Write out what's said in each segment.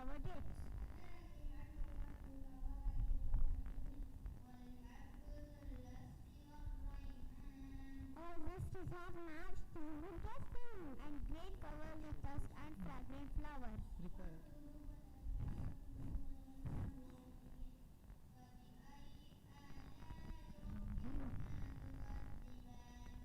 our dates. Our vistas have matched the winter theme and great covered with dust and fragrant flowers. Repair.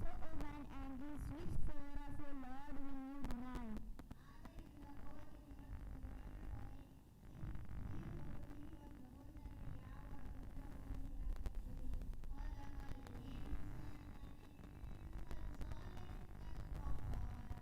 So Oban and this which favor of your Lord will you deny?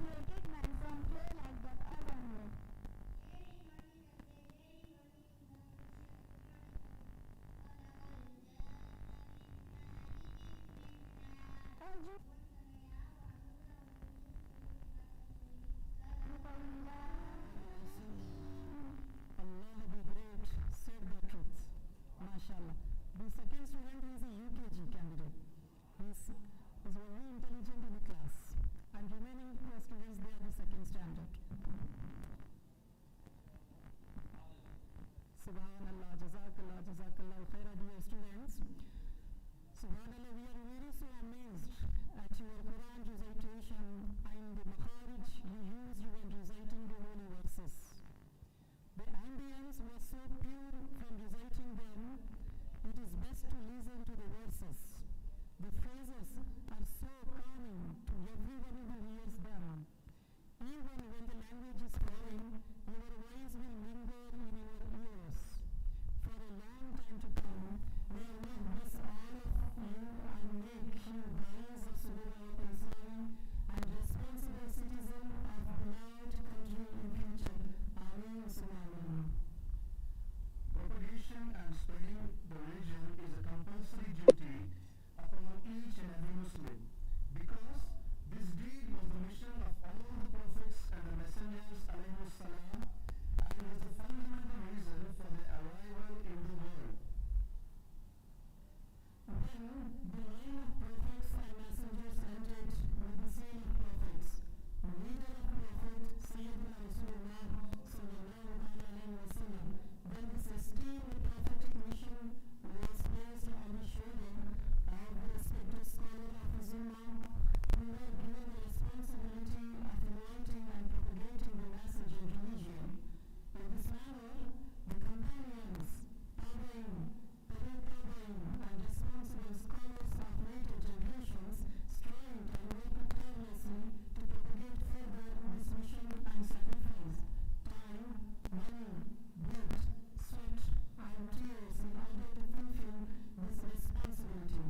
created man from clay like that Oban was. Allah be great, said the truth. MashaAllah. The second student is a UKG candidate. He's very intelligent in the class. And remaining students, they are the second standard. Subhanallah, Jazakallah, Jazakallah khaira, dear students. Subhanallah, we are very so amazed at your Quran recitation and the makharij you used when reciting the holy verses. The ambience was so pure from reciting them, it is best to listen to the verses. The phrases are so calming to everyone who hears them. Even when the language is foreign, your voice will linger in your ears. For a long time to come, may Allah bless all of you and make you guides of Sunnah Islam and responsible citizen of beloved country in future. Ameen Summa Ameen. Propagation and spreading the religion is a compulsory duty upon each and every Muslim, because this deed was the mission of all the prophets and the messengers alayhimus salam, and was the fundamental reason for their arrival in the world. Then the line of prophets and messengers ended with the seal of prophets. The leader of prophet Sayyidina Rasulullah sallallahu alayhi wa sallam. Then this esteemed prophetic mission was placed on the shoulder of the respected scholar of his ummah, who were given the responsibility of anointing and propagating the message and religion. In this manner, the companions, tabi'in, tabi'in, and responsible scholars of later generations strived and worked tirelessly to propagate further this mission and sacrifice time, money, blood, sweat, and tears in order to fulfill this responsibility.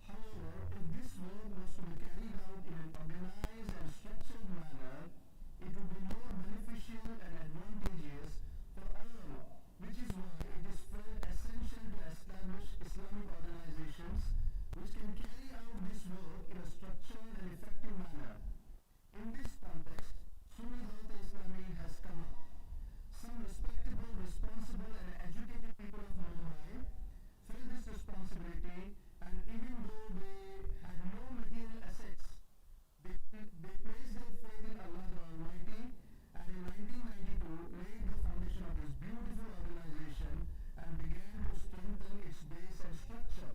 However, if this work was to be carried out in an organized and structured manner, it would be more beneficial and advantageous for all, which is why it is felt essential to establish Islamic organizations which can carry out this work in a structured and effective manner. In this context, Sunni Dawat Islami has come up. Some respectable, responsible and educated people of Mumbai fill this responsibility, and even though they had no material assets, they placed their faith in Allah the Almighty, and in 1992 laid the foundation of this beautiful organization and began to strengthen its base and structure.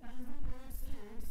As the poet states,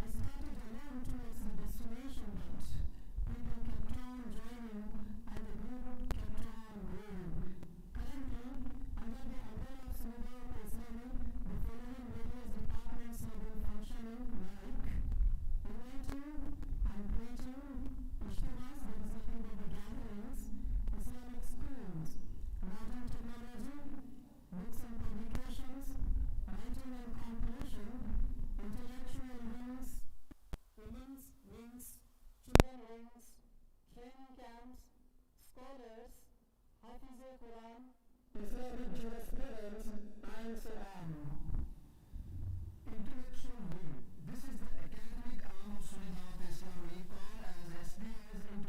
I started alone towards the destination, but people kept on joining and the group kept on growing. Currently, under the umbrella of Sunni Dawat Islami, the following various departments have been functioning like inviting and creating ijtimas, that is nothing but the gatherings, Islamic schools, modern technology, books and publications, writing and compilation, intellectual wings, women's wings, children wings, training camps, scholars, Hafiz Quran, Islamic jurisprudence, and so on. Intellectual wing. This is the academic arm of Sunni Dawat Islami, called as SDS in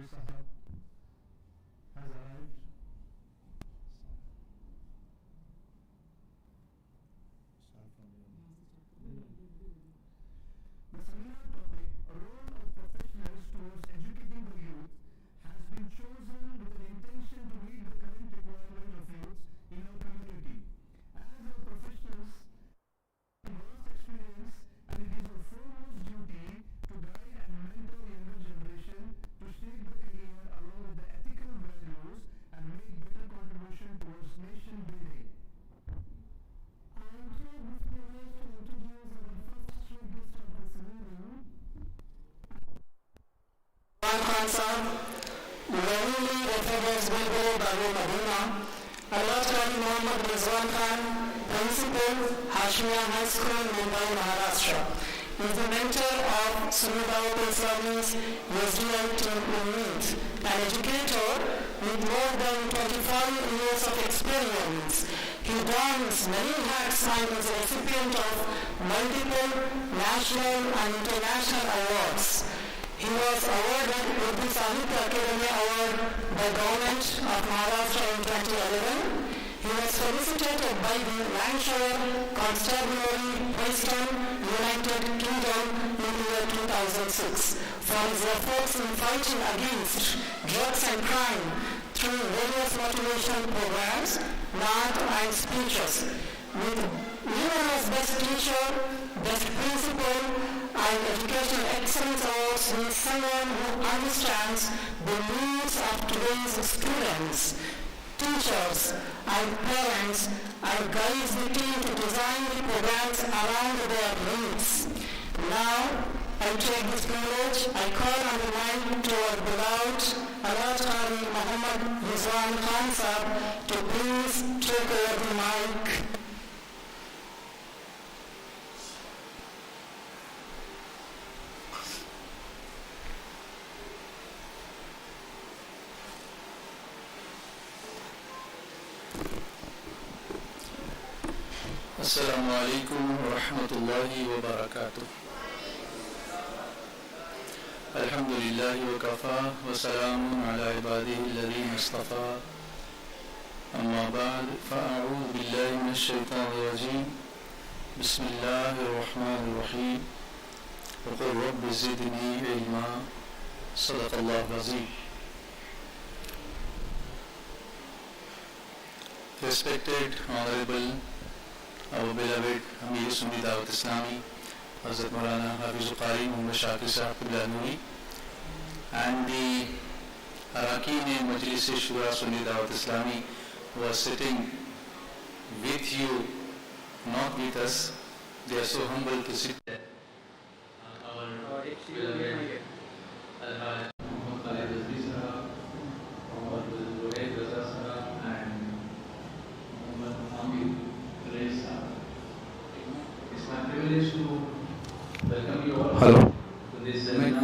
Mufti Sahab has arrived. Start from here. The seminar topic, a role of professionals towards educating the youth, has been chosen with an intention to meet the current requirement of youth in our community. As our professionals have vast experience, and it is our foremost duty to guide and mentor younger generation to shape the career along with the ethical values and make better contribution towards nation building. I am here this privilege to introduce our first chief guest of this meeting, Khan Sahab, lovingly referred as Bilbil Babu Madina, Allot Qari Mohammad Rizwan Khan, Principal, Hashmiya High School, Mumbai, Maharashtra. He is the mentor of Sunnah Dawat Islami's SDI team in Meet, an educator with more than 25 years of experience. He dons many hats and is a recipient of multiple national and international awards. He was awarded Urdu Sahitya Academy Award by Government of Maharashtra in 2011. He was felicitated by the Lancashire Constabulary, Preston, United Kingdom in the year 2006 for his efforts in fighting against drugs and crime through various motivational programs, NAD and speeches. With numerous Best Teacher, Best Principal and Educational Excellence Awards, he is someone who understands the needs of today's students, teachers and parents and guides the team to design the programs around their needs. Now, I take this privilege, I call on the mic to our beloved Allot Qari Mohammad Rizwan Khan Sahab to please take over the mic. السلام عليكم ورحمة الله وبركاته. الحمد لله وكفى وسلام على عباده الذين اصطفى. أما بعد فأعوذ بالله من الشيطان الرجيم. بسم الله الرحمن الرحيم. وقل رب زدني علما. صدق الله العظيم. Respected, honorable, our beloved Amir Sunni Dawat Islami, Hazrat Maulana Hafizul Qari Muhammad Shakir Sahab Qibla Nuri, and the Arakin Majlis Shura Sunni Dawat Islami who are sitting with you, not with us. They are so humble to sit there. Our beloved Al-Haj Muhammad Khalid Azmi Sahab, Muhammad Zuhair Raza Sahab, and Muhammad Amir Reza. It's my privilege to welcome you all. Hello. To this seminar.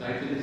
Title is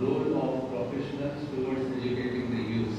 Role of Professionals Towards Educating the Youth.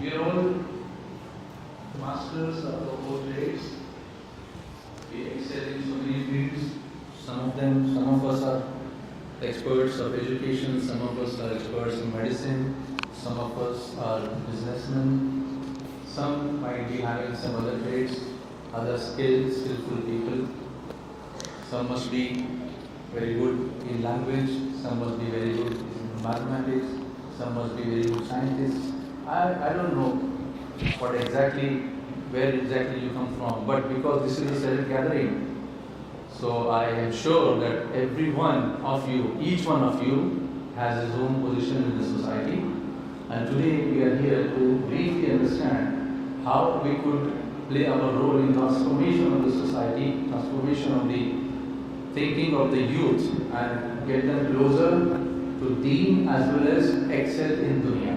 We are all masters of our trades. We excel in so many fields. Some of us are experts of education, some of us are experts in medicine, some of us are businessmen, some might be having some other trades, other skillful people. Some must be very good in language, some must be very good in mathematics, some must be very good scientists. I don't know where exactly you come from, but because this is a select gathering, so I am sure that every one of you, each one of you, has his own position in the society. And today we are here to briefly understand how we could play our role in transformation of the society, transformation of the thinking of the youth, and get them closer to Deen as well as excel in dunya.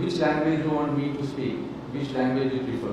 which language you want me to speak, which language you prefer?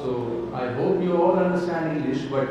So I I hope you all understand English, but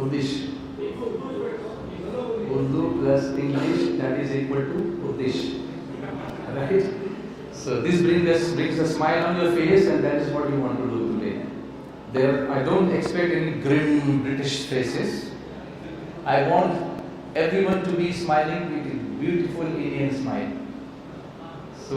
Urdish. Urdu plus English, that is equal to Urdish. Right? So this brings a smile on your face, and that is what you want to do today. I don't expect any grim British faces. I want everyone to be smiling with a beautiful Indian smile. So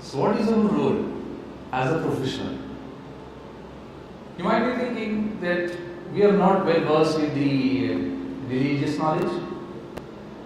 So what is our role as a professional? You might be thinking that we are not well versed with the religious knowledge.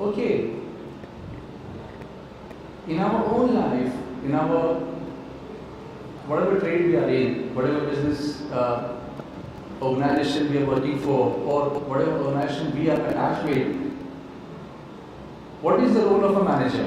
Okay. In our own life, in our whatever trade we are in, whatever business organization we are working for, or whatever organization we are attached with, what is the role of a manager?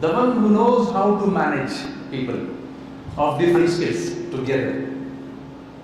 The one who knows how to manage people of different skills together,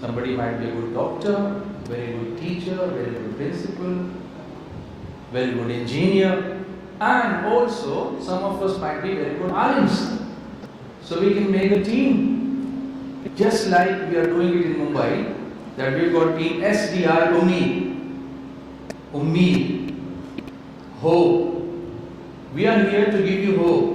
somebody might be a good doctor, very good teacher, very good principal, very good engineer, and also some of us might be very good alims. So we can make a team, just like we are doing it in Mumbai, that we've got team SDI Ummeed, hope. We are here to give you hope.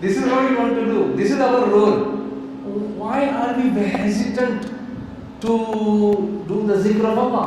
This is what we want to do. This is our role. Why are we hesitant to do the zikr of Allah?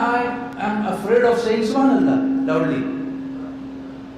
I am afraid of saying Subhanallah loudly?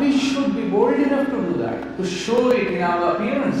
We should be bold enough to do that, to show it in our appearance.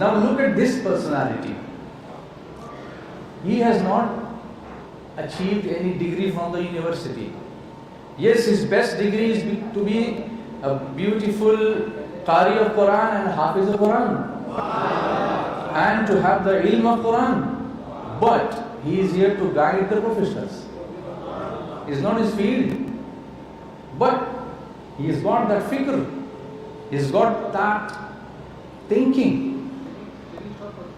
Now look at this personality. He has not achieved any degree from the university. Yes, his best degree is to be a beautiful Qari of Quran and Hafiz of Quran, and to have the ilm of Quran. But he is here to guide the professionals. It's not his field, but he has got that fikr. He's got that thinking.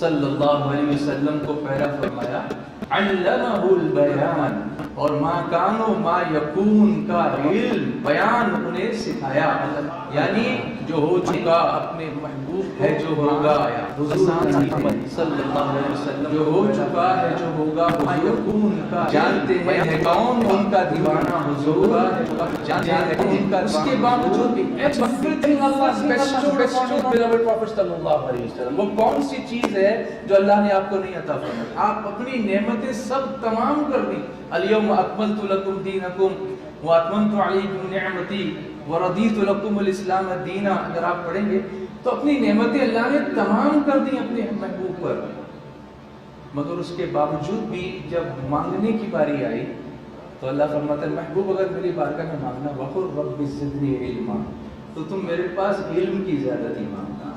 صلی اللہ علیہ وسلم کو پیدا فرمایا. علمہ البیان، اور ما کانوا ما یکون کا علم بیان انہیں سکھایا. یعنی جو ہو چکا اپنے محبوب ہے جو ہوگا حضور محمد صلی اللہ علیہ وسلم، جو ہو چکا ہے جو ہوگا یکون کا جانتے ہیں کون ان کا دیوانہ حضور جانتے ہیں ان کا. اس کے باوجود بھی everything Allah has bestowed upon beloved Prophet صلی اللہ علیہ وسلم. وہ کون سی چیز ہے جو اللہ نے آپ کو نہیں عطا فرمائی؟ آپ اپنی نعمتیں سب تمام کر دی. الیوم اکملت لکم دینکم واتممت علیکم نعمتی وردیت لکم الاسلام دینا. اگر آپ پڑھیں گے تو اپنی نعمتیں اللہ نے تمام کر دی اپنے محبوب پر، مگر اس کے باوجود بھی جب مانگنے کی باری آئی تو اللہ فرماتا ہے محبوب اگر میری بارگاہ میں مانگنا وقل رب زدنی علما، تو تم میرے پاس علم کی زیادتی مانگنا.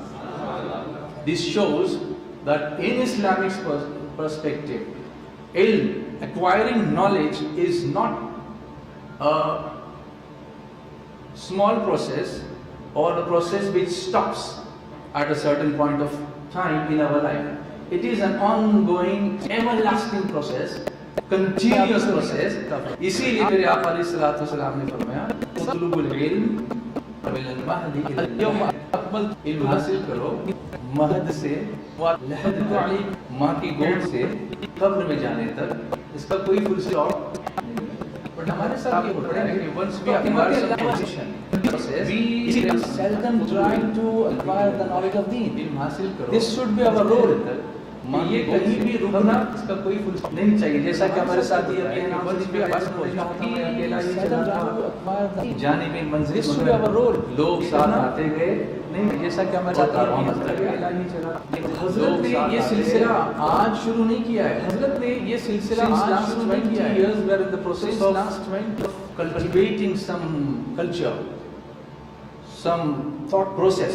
This shows that in Islamic perspective, ilm, acquiring knowledge is not a small process or a process which stops at a certain point of time in our life. It is an ongoing, everlasting process, continuous process. اسی لیے میرے آقا علیہ الصلوۃ والسلام نے فرمایا اطلبوا العلم من المهد الى اليوم اکملت، علم حاصل کرو مہد سے لحد تعلیم، ماں کی گود سے قبر میں جانے تک. اس کا کوئی فل اسٹاپ نہیں. بٹ ہمارے ساتھ یہ ہوتا ہے کہ once we acquire some position, we seldom try to acquire the knowledge of deen. علم حاصل کرو. This should be our role. یہ کہیں بھی رکنا اس کا کوئی فل اسٹاپ نہیں چاہیے. جیسا کہ ہمارے ساتھ یہ ابھی جانب منزل لوگ ساتھ آتے گئے نہیں، جیسا کہ ہمارے ساتھ حضرت نے یہ سلسلہ آج شروع نہیں کیا ہے. حضرت نے یہ سلسلہ آج شروع نہیں کیا ہے. We are in the process of cultivating some culture, some thought process.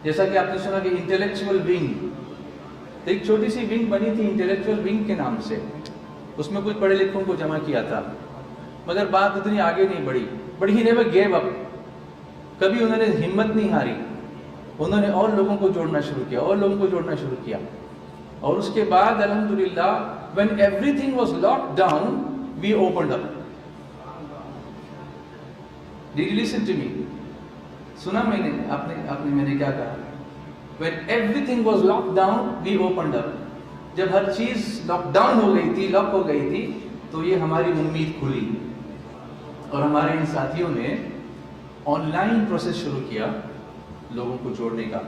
جیسا کہ آپ نے سنا کہ انٹلیکچوئل ونگ، ایک چھوٹی سی ونگ بنی تھی انٹلیکچوئل ونگ کے نام سے. اس میں کچھ پڑھے لکھوں کو جمع کیا تھا، مگر بات اتنی آگے نہیں بڑھی. But he never give up. کبھی انہوں نے ہمت نہیں ہاری. انہوں نے اور لوگوں کو جوڑنا شروع کیا، اور لوگوں کو جوڑنا شروع کیا. اور اس کے بعد الحمدللہ when everything was locked down, we opened up. Did you listen to me? سنا میں نے آپ نے میں نے کیا کہا؟ When everything was locked down, we opened up. جب ہر چیز لاک ڈاؤن ہو گئی تھی، لاک ہو گئی تھی، تو یہ ہماری امید کھلی اور ہمارے ان ساتھیوں نے آن لائن پروسیس شروع کیا لوگوں کو جوڑنے کا.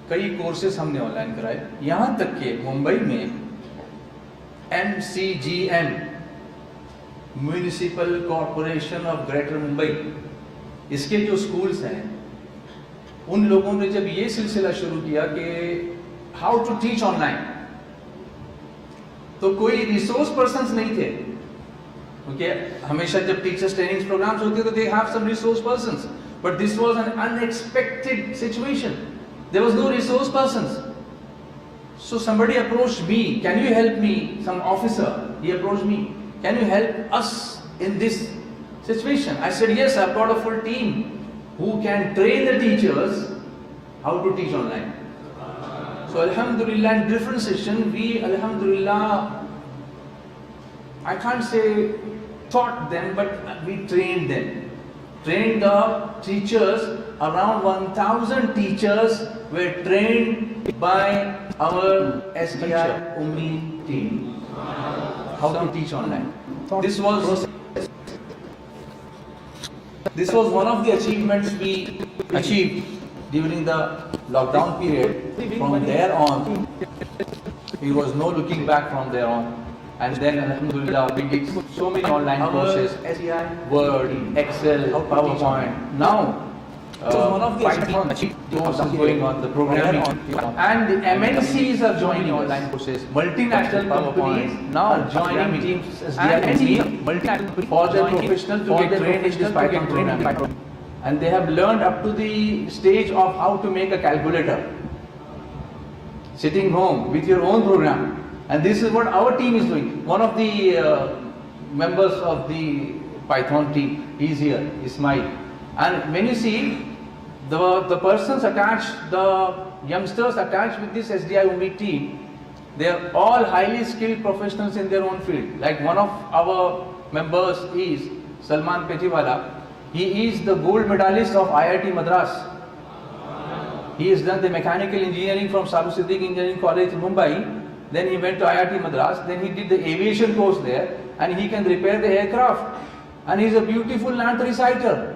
کئی کورسز ہم نے آن لائن کرائے، یہاں تک کہ ممبئی میں MCGM municipal corporation of greater Mumbai, اس کے جو اسکولس ہیں ان لوگوں نے جب یہ سلسلہ شروع کیا کہ how to teach online, تو کوئی ریسورس پرسنس نہیں تھے. کیونکہ ہمیشہ جب ٹیچرس ٹریننگ پروگرامس ہوتے تو they have some resource persons, but this was an unexpected situation. There was no resource persons. So somebody approached me, can you help me? Some officer, he approached me, can you help us in this situation? I said yes, I've got a full team who can train the teachers how to teach online. So alhamdulillah, in different sessions we alhamdulillah, I can't say taught them, but we trained them. Trained the teachers. Around 1,000 teachers were trained by our SDI Ummi team how to teach online. This was one of the achievements we achieved during the lockdown period. From there on, there was no looking back from there on. And then alhamdulillah we did so many online courses, SDI, Word, Excel, PowerPoint. Now one of the Python courses going on, the programming, and the MNCs are joining online courses. Multinational companies now are joining teams and multinational for their professionals to get trained in this Python programming. And they have learned up to the stage of how to make a calculator, sitting home with your own program. And this is what our team is doing. One of the members of the Python team, he's here, Ismail. And when you see the persons attached, the youngsters attached with this SDI Umeed team, they are all highly skilled professionals in their own field. Like one of our members is Salman Pejiwala. He is the gold medalist of IIT Madras. He has done the mechanical engineering from Sabu Siddiq Engineering College in Mumbai. Then he went to IIT Madras. Then he did the aviation course there, and he can repair the aircraft. And he is a beautiful Nat reciter.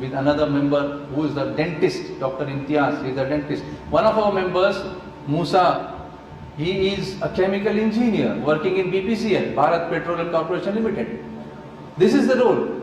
with another member who is the dentist, Dr. Imtiaz. He is a dentist. One of our members, Musa, he is a chemical engineer working in BPCL, Bharat Petroleum Corporation Limited. This is the role.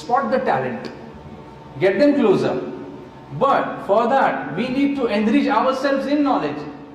spot the talent, get them closer. But for that we need to enrich ourselves in knowledge.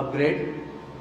upgrade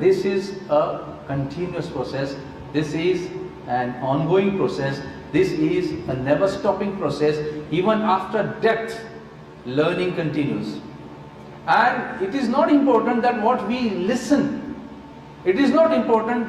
This is a continuous process. This is an ongoing process. This is a never stopping process. Even after death, learning continues. And it is not important that what we listen. It is not important,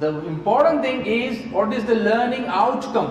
The important thing is what is the learning outcome.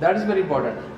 That is very important.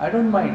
I don't mind.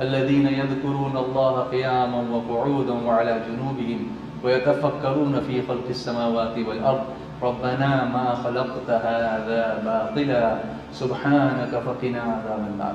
الذين يذكرون الله قياما وقعودا وعلى جنوبهم ويتفكرون في خلق السماوات والأرض ربنا ما خلقت هذا باطلا سبحانك فقنا عذاب النار.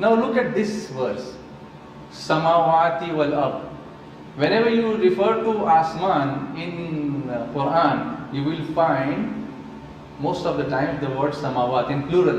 now look at this verse, samawati wal ard. Whenever you refer to asman in Quran, you will find most of the time the word samawat in plural,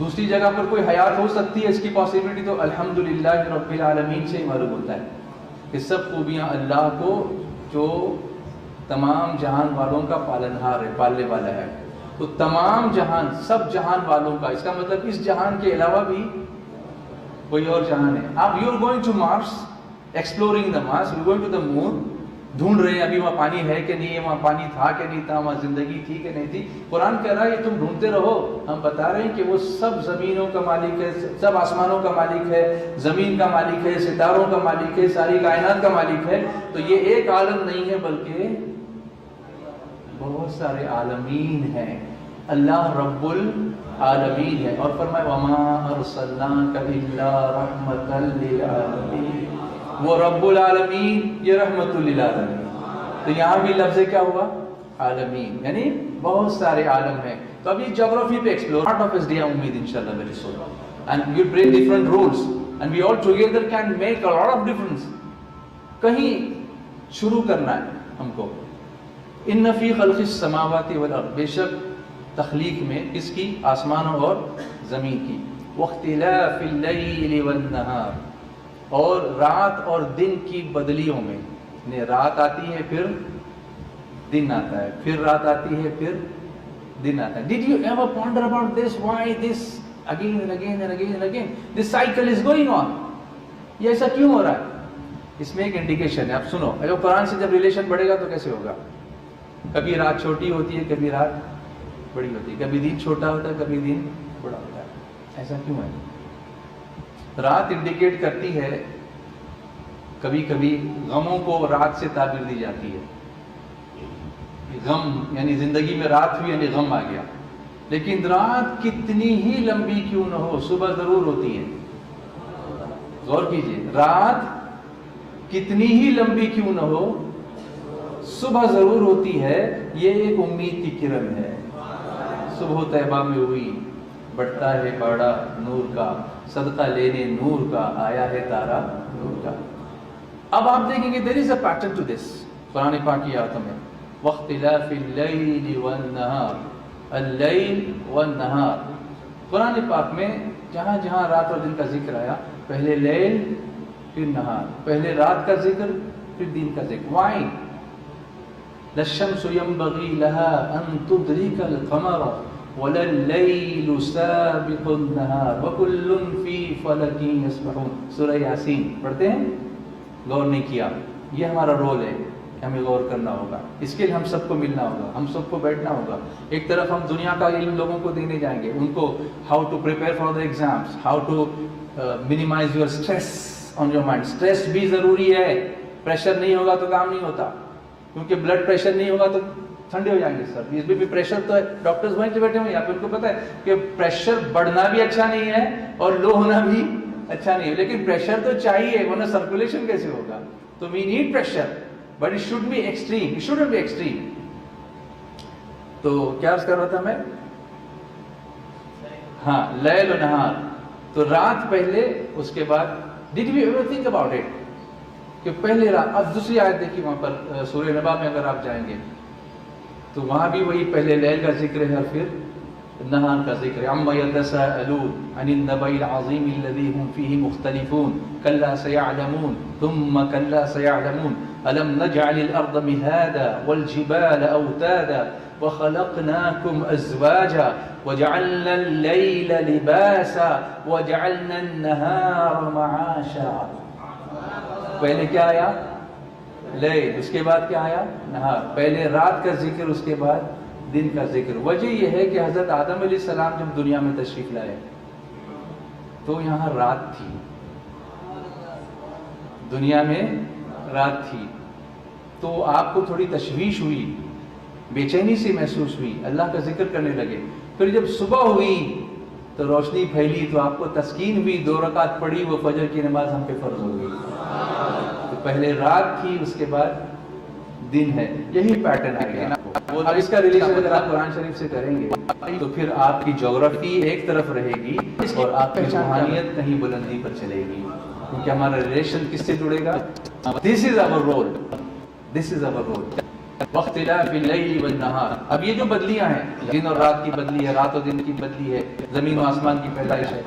دوسری جگہ پر کوئی حیات ہو سکتی ہے اس کی پاسبلٹی تو الحمدللہ رب العالمین سے ہی معلوم ہوتا ہے کہ سب خوبیاں اللہ کو جو تمام جہان والوں کا پالنہار ہے، پالنے والا ہے. تو تمام جہان، سب جہان والوں کا، اس کا مطلب اس جہان کے علاوہ بھی کوئی اور جہان ہے. آپ you are going to Mars, exploring the Mars, you going to the moon, ڈھونڈ رہے ہیں ابھی وہاں پانی ہے کہ نہیں ہے، وہاں پانی تھا کہ نہیں تھا، وہاں زندگی تھی کہ نہیں تھی. قرآن کہہ رہا ہے یہ تم ڈھونڈتے رہو. ہم بتا رہے ہیں کہ وہ سب زمینوں کا مالک ہے، سب آسمانوں کا مالک ہے، زمین کا مالک ہے، ستاروں کا مالک ہے، ساری کائنات کا مالک ہے. تو یہ ایک عالم نہیں ہے بلکہ بہت سارے عالمین ہیں. اللہ رب العالمین ہے. اور فرمائے وَمَا أَرْسَلْنَاكَ إِلَّا رَحْمَةً لِلْعَالَمِينَ. وہ رب العالمین، یہ رحمت للعالمین. تو یہاں بھی لفظ کیا ہوا؟ عالمین، یعنی بہت سارے عالم ہیں. تو اب یہ جغرافی پہ ایکسپلور پارٹ آف SDA امید انشاءاللہ very soon. And you break different rules and we all together can make a lot of difference. کہیں شروع کرنا ہے ہم کو. ان فی خلق السماوات والارض، بے شک تخلیق میں کس کی؟ آسمانوں اور زمین کی. واختلاف اللیل والنہار، اور رات اور دن کی بدلیوں میں. یعنی رات آتی ہے پھر دن آتا ہے، پھر رات آتی ہے پھر دن آتا ہے. Did you ever ponder about this? Why this again and again and again and again? This cycle is going on. یہ ایسا کیوں ہو رہا ہے؟ اس میں ایک انڈیکیشن ہے. آپ سنو، اگر قرآن سے جب ریلیشن بڑھے گا تو کیسے ہوگا؟ کبھی رات چھوٹی ہوتی ہے، کبھی رات بڑی ہوتی ہے، کبھی دن چھوٹا ہوتا ہے، کبھی دن بڑا ہوتا ہے. ایسا کیوں ہے؟ رات انڈیکیٹ کرتی ہے، کبھی کبھی غموں کو رات سے تعبیر دی جاتی ہے. غم یعنی زندگی میں رات ہوئی یعنی غم آ گیا. لیکن رات کتنی ہی لمبی کیوں نہ ہو، صبح ضرور ہوتی ہے. غور کیجئے، رات کتنی ہی لمبی کیوں نہ ہو، صبح ضرور ہوتی ہے. یہ ایک امید کی کرن ہے. صبح طیبہ میں ہوئی، بڑھتا ہے باڑا نور کا، صدقہ لینے نور کا، آیا ہے تارا نور کا. اب آپ دیکھیں گے there is a pattern to this. قرآن پاک کی آیتوں میں واختلاف اللیل والنہار، اللیل والنہار. قرآن پاک میں جہاں جہاں رات اور دن کا ذکر آیا، پہلے لیل پھر نہار، پہلے رات کا ذکر پھر دن کا ذکر. why؟ لَلشَّمْسُ يَنبَغِي لَهَا أَن تُدْرِكَ الْقَمَرَ وَلَا اللَّيْلُ سَابِقُ النَّهَارِ وَكُلٌّ فِي فَلَكٍ يَسْبَحُونَ. سورہ یاسین پڑھتے ہیں؟ غور نہیں کیا. یہ ہمارا رول ہے، ہمیں غور کرنا ہوگا. اس کے لیے ہم سب کو ملنا ہوگا، ہم سب کو بیٹھنا ہوگا. ایک طرف ہم دنیا کا علم لوگوں کو دینے جائیں گے، ان کو how to prepare for the exams, how to minimise your stress on your mind. Stress بھی ضروری ہے. پریشر نہیں ہوگا تو کام نہیں ہوتا، کیونکہ بلڈ پریشر نہیں ہوگا تو ٹھنڈے ہو جائیں گے. سر اس بھی پریشر تو ہے. ڈاکٹرز وہیں سے بیٹھے ہوئے ہیں، آپ کو پتہ ہے کہ پریشر بڑھنا بھی اچھا نہیں ہے اور لو ہونا بھی اچھا نہیں ہے. لیکن پریشر تو چاہیے، ورنہ سرکولیشن کیسے ہوگا؟ تو we need pressure, but it should be extreme, it shouldn't be extreme. تو کیا عرض کر رہا تھا میں؟ ہاں، لیل و نہار. تو رات پہلے، اس کے بعد did you ever think about it کہ پہلے رات. اب دوسری آیت دیکھیے وہاں پر سورہ نبا میں اگر آپ جائیں گے تو وہاں بھی وہی پہلے لیل کا ذکر ہے اور پھر نہار کا ذکر ہے. عَمَّ يَتَسَاءَلُونَ عَنِ النَّبَإِ الْعَظِيمِ الَّذِي هُمْ فِيهِ مُخْتَلِفُونَ كَلَّا سَيَعْلَمُونَ ثُمَّ كَلَّا سَيَعْلَمُونَ أَلَمْ نَجْعَلِ الْأَرْضَ مِهَادًا وَالْجِبَالَ أَوْتَادًا وَخَلَقْنَاكُمْ أَزْوَاجًا وَجَعَلْنَا اللَّيْلَ لِبَاسًا وَجَعَلْنَا النَّهَارَ مَعَاشًا. پہلے کیا آیا؟ لیل. اس کے بعد کیا آیا؟ نہار. پہلے رات کا ذکر، اس کے بعد دن کا ذکر. وجہ یہ ہے کہ حضرت آدم علیہ السلام جب دنیا میں تشریف لائے تو یہاں رات تھی، دنیا میں رات تھی. تو آپ کو تھوڑی تشویش ہوئی، بے چینی سی محسوس ہوئی، اللہ کا ذکر کرنے لگے. پھر جب صبح ہوئی تو روشنی پھیلی تو آپ کو تسکین ہوئی، 2 رکعت پڑھی، وہ فجر کی نماز ہم پہ فرض ہو گئی. تو پہلے رات تھی، اس کے بعد دن ہے. یہی پیٹرن آ گیا. اب اس کا ریلیشن اگر آپ قرآن شریف سے کریں گے تو پھر آپ کی جغرافی ایک طرف رہے گی اور آپ کی روحانیت کہیں بلندی پر چلے گی، کیونکہ ہمارا ریلیشن کس سے جڑے گا؟ دس is our role, this is our role. واختلاف اللیل والنہار. اب یہ جو بدلیاں ہیں، دن اور رات کی بدلی ہے، رات اور دن کی بدلی ہے، زمین و آسمان کی پیدائش ہے.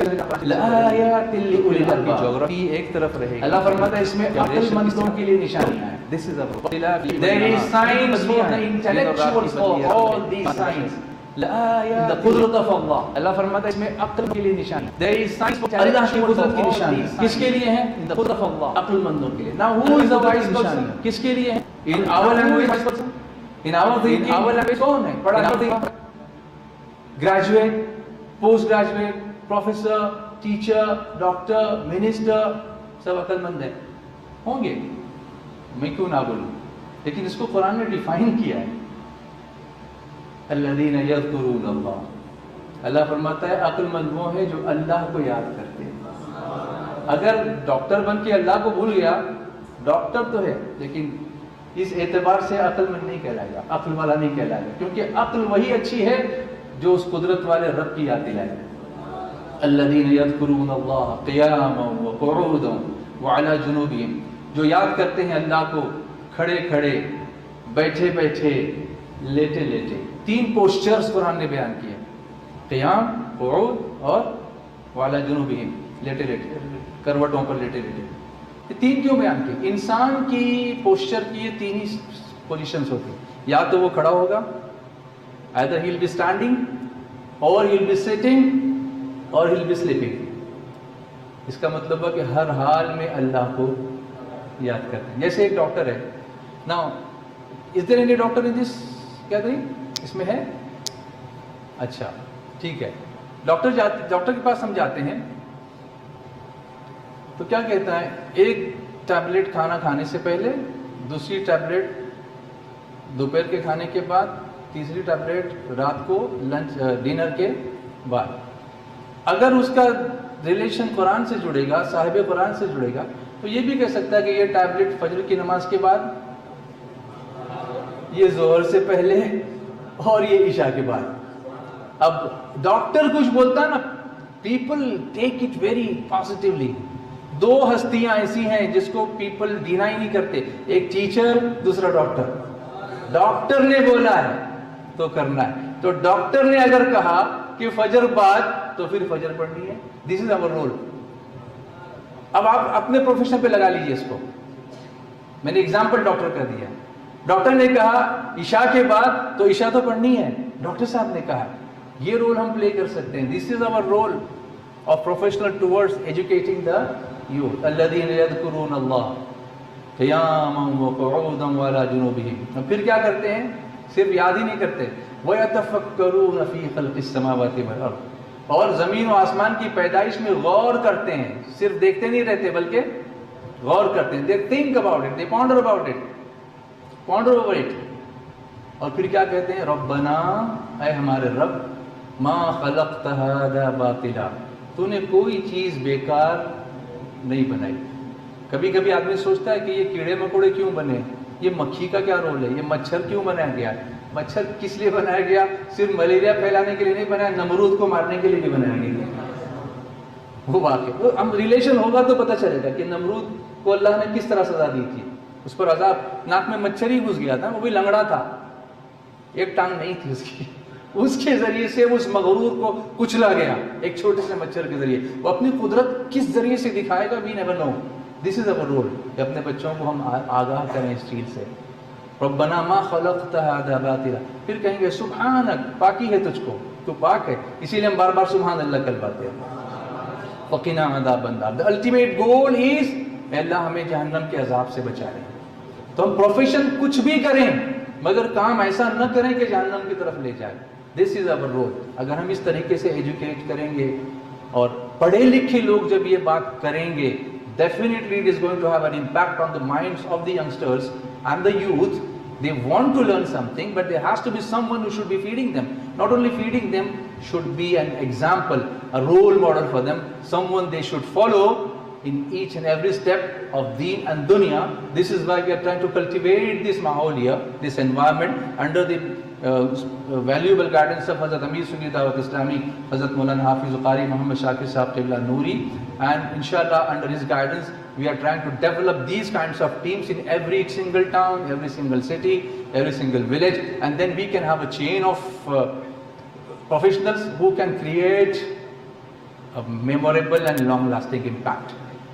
لآیات لأولی الألباب. جغرافی ایک طرف رہے گی. اللہ فرماتا ہے اس میں عقل مندوں کے لیے نشانیاں ہیں. This is a there is signs for the intellectuals for all these signs. The قدرت of Allah. اللہ فرماتا ہے اس میں عقل کے لیے نشانی. There is signs for اللہ کی قدرت کی نشانی. کس کے لیے ہیں؟ The قدرت of Allah. عقل مندوں کے لیے. Now who is the wise person? کس کے لیے ہیں؟ In our language, in our language کون ہے؟ پڑھا graduate, post graduate, professor, teacher, doctor, minister, سب عقل مند ہیں. ہوں گے، میں کیوں نہ بولوں، لیکن اس کو قرآن نے ڈیفائن کیا ہے. الذین یذکرون اللہ. اللہ فرماتا ہے عقل مند وہ ہے جو اللہ کو یاد کرتے ہیں. اگر ڈاکٹر بن کے اللہ کو بھول گیا، ڈاکٹر تو ہے لیکن اس اعتبار سے عقل مند نہیں کہلائے گا، عقل والا نہیں کہلائے گا، کیونکہ عقل وہی اچھی ہے جو اس قدرت والے رب کی یاد دلائے. الذین یذکرون اللہ قیاما وقعودا وعلی جنوبہم. جو یاد کرتے ہیں اللہ کو کھڑے کھڑے، بیٹھے بیٹھے، لیٹے لیٹے. تین پوسچرز قرآن نے بیان کیے، قیام، قعود اور وعلی جنوبہم، لیٹے لیٹے، کروٹوں پر لیٹے لیٹے. یہ تین کیوں بیان کیے؟ انسان کی پوسچر کی یہ تین ہی پوزیشنز ہوتی ہیں. یا تو وہ کھڑا ہوگا، either he will be standing or he will be sitting or he will be sleeping. اس کا مطلب ہے کہ ہر حال میں اللہ کو یاد کرتے ہیں. جیسے ایک ڈاکٹر ہے. Now, is there any doctor in this gathering? اس میں ہے؟ اچھا ٹھیک ہے. ڈاکٹر کے پاس ہم جاتے ہیں تو کیا کہتا ہے؟ ایک ٹیبلٹ کھانا کھانے سے پہلے، دوسری ٹیبلٹ دوپہر کے کھانے کے بعد، تیسری ٹیبلٹ رات کو لنچ ڈنر کے بعد. اگر اس کا ریلیشن قرآن سے جڑے گا، صاحب قرآن سے جڑے گا، تو یہ بھی کہہ سکتا ہے کہ یہ ٹیبلٹ فجر کی نماز کے بعد، یہ ظہر سے پہلے اور یہ عشاء کے بعد. اب ڈاکٹر کچھ بولتا نا، people take it very positively. دو ہستیاں ایسی ہیں جس کو پیپل ڈینائی نہیں کرتے، ایک ٹیچر، دوسرا ڈاکٹر. ڈاکٹر نے بولا ہے تو کرنا ہے. تو ڈاکٹر نے اگر کہا کہ فجر بعد، تو پھر فجر پڑھنی ہے. دس از آور رول. اب آپ اپنے پروفیشن پہ لگا لیجئے اس کو. میں نے اگزامپل ڈاکٹر کا دیا. ڈاکٹر نے کہا عشاء کے بعد، تو عشاء تو پڑھنی ہے. ڈاکٹر صاحب نے کہا. یہ رول ہم پلے کر سکتے ہیں. This is our role of professional towards educating the youth. الذین یذکرون اللہ قیاما وقعودا وعلی جنوبہم. پھر کیا کرتے ہیں؟ صرف یاد ہی نہیں کرتے. وَيَتَفَكَّرُونَ فِي خَلْقِ السَّمَاوَاتِ وَالْأَرْضِ. اور زمین و آسمان کی پیدائش میں غور کرتے ہیں. صرف دیکھتے نہیں رہتے بلکہ غور کرتے ہیں. They think about it, they ponder about it, ponder over it. اور پھر کیا کہتے ہیں؟ ربنا، اے ہمارے رب، ما خلقت هذا باطلا. تو نے کوئی چیز بیکار نہیں بنائی. کبھی کبھی آدمی سوچتا ہے کہ یہ کیڑے مکوڑے کیوں بنے، یہ مکھی کا کیا رول ہے، یہ مچھر کیوں بنایا گیا. مچھر کس لیے بنایا گیا؟ صرف ملیریا پھیلانے کے لیے نہیں بنایا، نمرود کو مارنے کے لیے بھی بنایا گیا. وہ واقع وہ ہم ریلیشن ہوگا تو پتہ چلے گا کہ نمرود کو اللہ نے کس طرح سزا دی تھی. اس پر عذاب، ناک میں مچھر ہی گھس گیا تھا، وہ بھی لنگڑا تھا، ایک ٹانگ نہیں تھی اس کی. اس کے ذریعے سے اس مغرور کو کچلا گیا ایک چھوٹے سے مچھر کے ذریعے. وہ اپنی قدرت کس ذریعے سے دکھائے گا، we never know. This is our role کہ اپنے بچوں کو ہم آگاہ کریں اس چیز سے. ربنا ما خلقت هذا باطلا. پھر کہیں گے سبحانک، پاکی ہے تجھ کو، تو پاک ہے. اسی لیے ہم بار بار سبحان اللہ کہتے ہیں. وقنا عذاب النار. The ultimate goal is اے اللہ ہمیں جہنم کے عذاب سے بچا لے. تو ہم پروفیشن کچھ بھی کریں مگر کام ایسا نہ کریں کہ جہنم کی طرف لے جائے. دس از آور رول. اگر ہم اس طریقے سے ایجوکیٹ کریں گے اور پڑھے لکھے لوگ جب یہ بات کریں گے, definitely it is going to have an impact on the minds of the youngsters and the youth. They want to learn something, but there has to be someone who should be feeding them. Not only feeding them, should be an example, a role model for them, someone they should follow in each and every step of deen and dunya. This is why we are trying to cultivate this mahol here, this environment, under the valuable guidance of Hazrat Amir Sunni Dawat Islami, Hazrat Maulana Hafiz Qari Muhammad Shakir Sahab Qibla Noori, and inshallah under his guidance We are trying to develop these kinds of teams in every single town, every single city, every single village, and then we can have a chain of professionals who can create a memorable and long-lasting impact.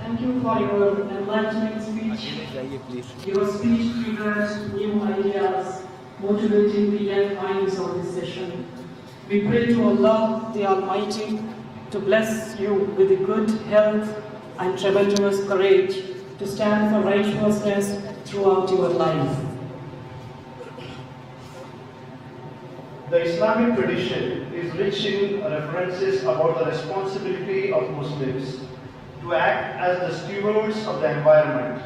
Thank you for your enlightening speech. Your speech triggers new ideas, motivating the young minds of this session. We pray to Allah the Almighty to bless you with good health and tremendous courage to stand for righteousness throughout your life. The Islamic tradition is rich in references about the responsibility of Muslims to act as the stewards of the environment.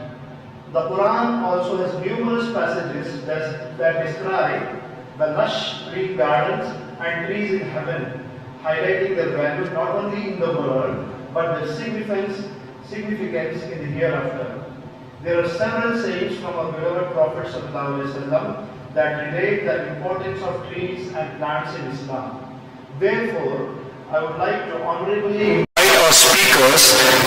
The Quran also has numerous passages that describe the lush green gardens and trees in heaven, highlighting their value not only in the world but their significance in the hereafter. There are several sayings from our beloved Prophet ﷺ that relate the importance of trees and plants in Islam. Therefore, I would like to honorably invite our speakers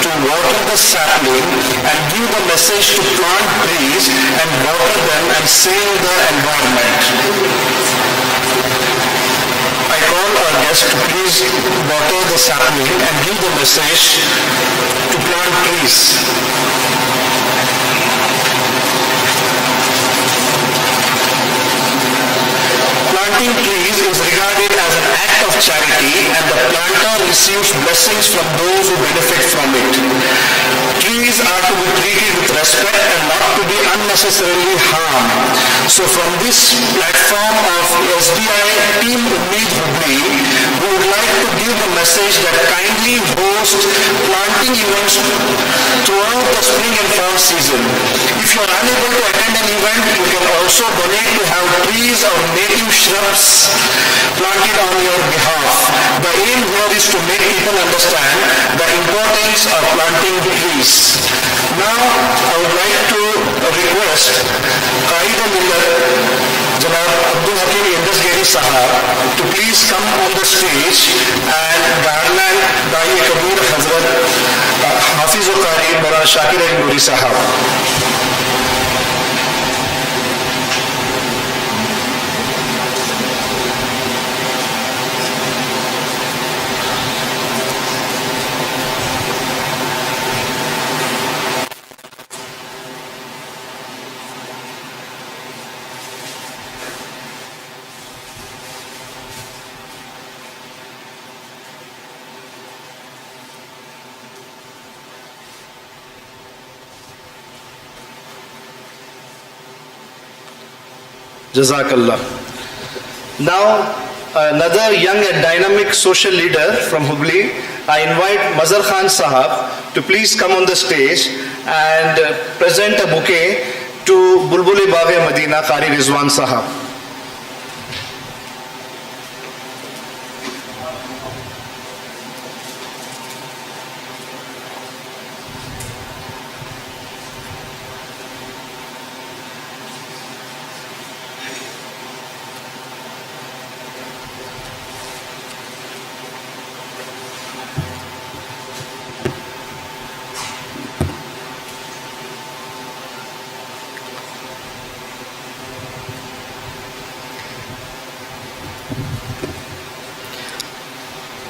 to water the sapling and give the message to plant trees and water them and save the environment. I call our guests to please water the sapling and give the message to plant trees. Planting trees is regarded as an act of charity, and the planter receives blessings from those who benefit from it. Trees are to be treated with respect and not to be unnecessarily harmed. So from this platform of SBI Team Ummeed Hubli, we would like to give the message that kindly host planting events throughout the spring and fall season. If you are unable to attend an event, you can also donate to have trees or native shrubs planted on your behalf. The aim here is to make people understand the importance of planting trees. Now, I would like to request Qaid-e-Millat, Janab Abdul Hakim Indusgeri Sahab, to please come on the stage and garland Da'i Kabir Hazrat Hafiz-ul Qari Maulana Shakir Ali Nuri Sahab. Jazakallah. Now, another young and dynamic social leader from Hubli, I invite Mazhar Khan Sahab to please come on the stage and present a bouquet to Bulbul-e-Bagh Madina Qari Rizwan Sahab.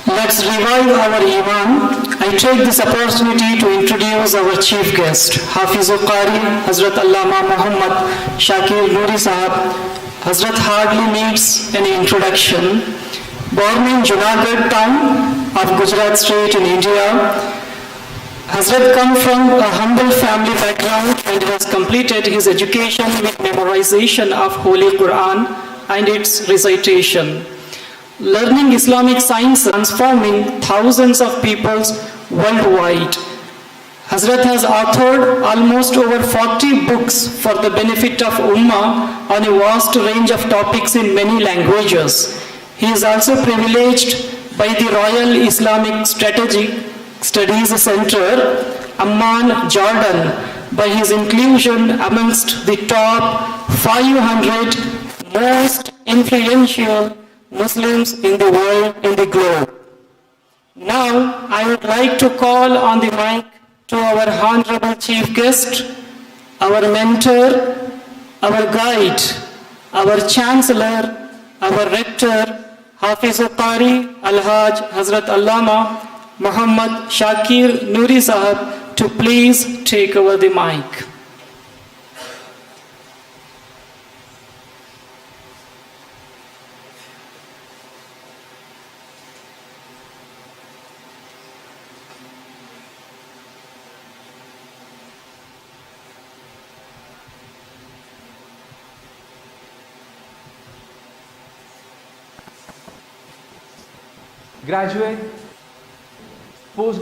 Let's revive our Iman. I take this opportunity to introduce our chief guest, Hafizul Qari, Hazrat Allama Muhammad Shakir Nuri Sahab. Hazrat hardly needs any introduction. Born in Junagadh town of Gujarat state in India, Hazrat comes from a humble family background and has completed his education with memorization of Holy Quran and its recitation. Learning Islamic science transforming thousands of peoples worldwide. Hazrat has authored almost over 40 books for the benefit of Ummah on a vast range of topics in many languages. He is also privileged by the Royal Islamic Strategic Studies Center, Amman, Jordan, by his inclusion amongst the top 500 most influential Muslims in the world, in the globe. Now, I would like to call on the mic to our honorable chief guest, our mentor, our guide, our chancellor, our rector, Hafizul Qari Al-Haj Hazrat Allama Muhammad Shakir Nuri Sahab, to please take over the mic. Graduate, post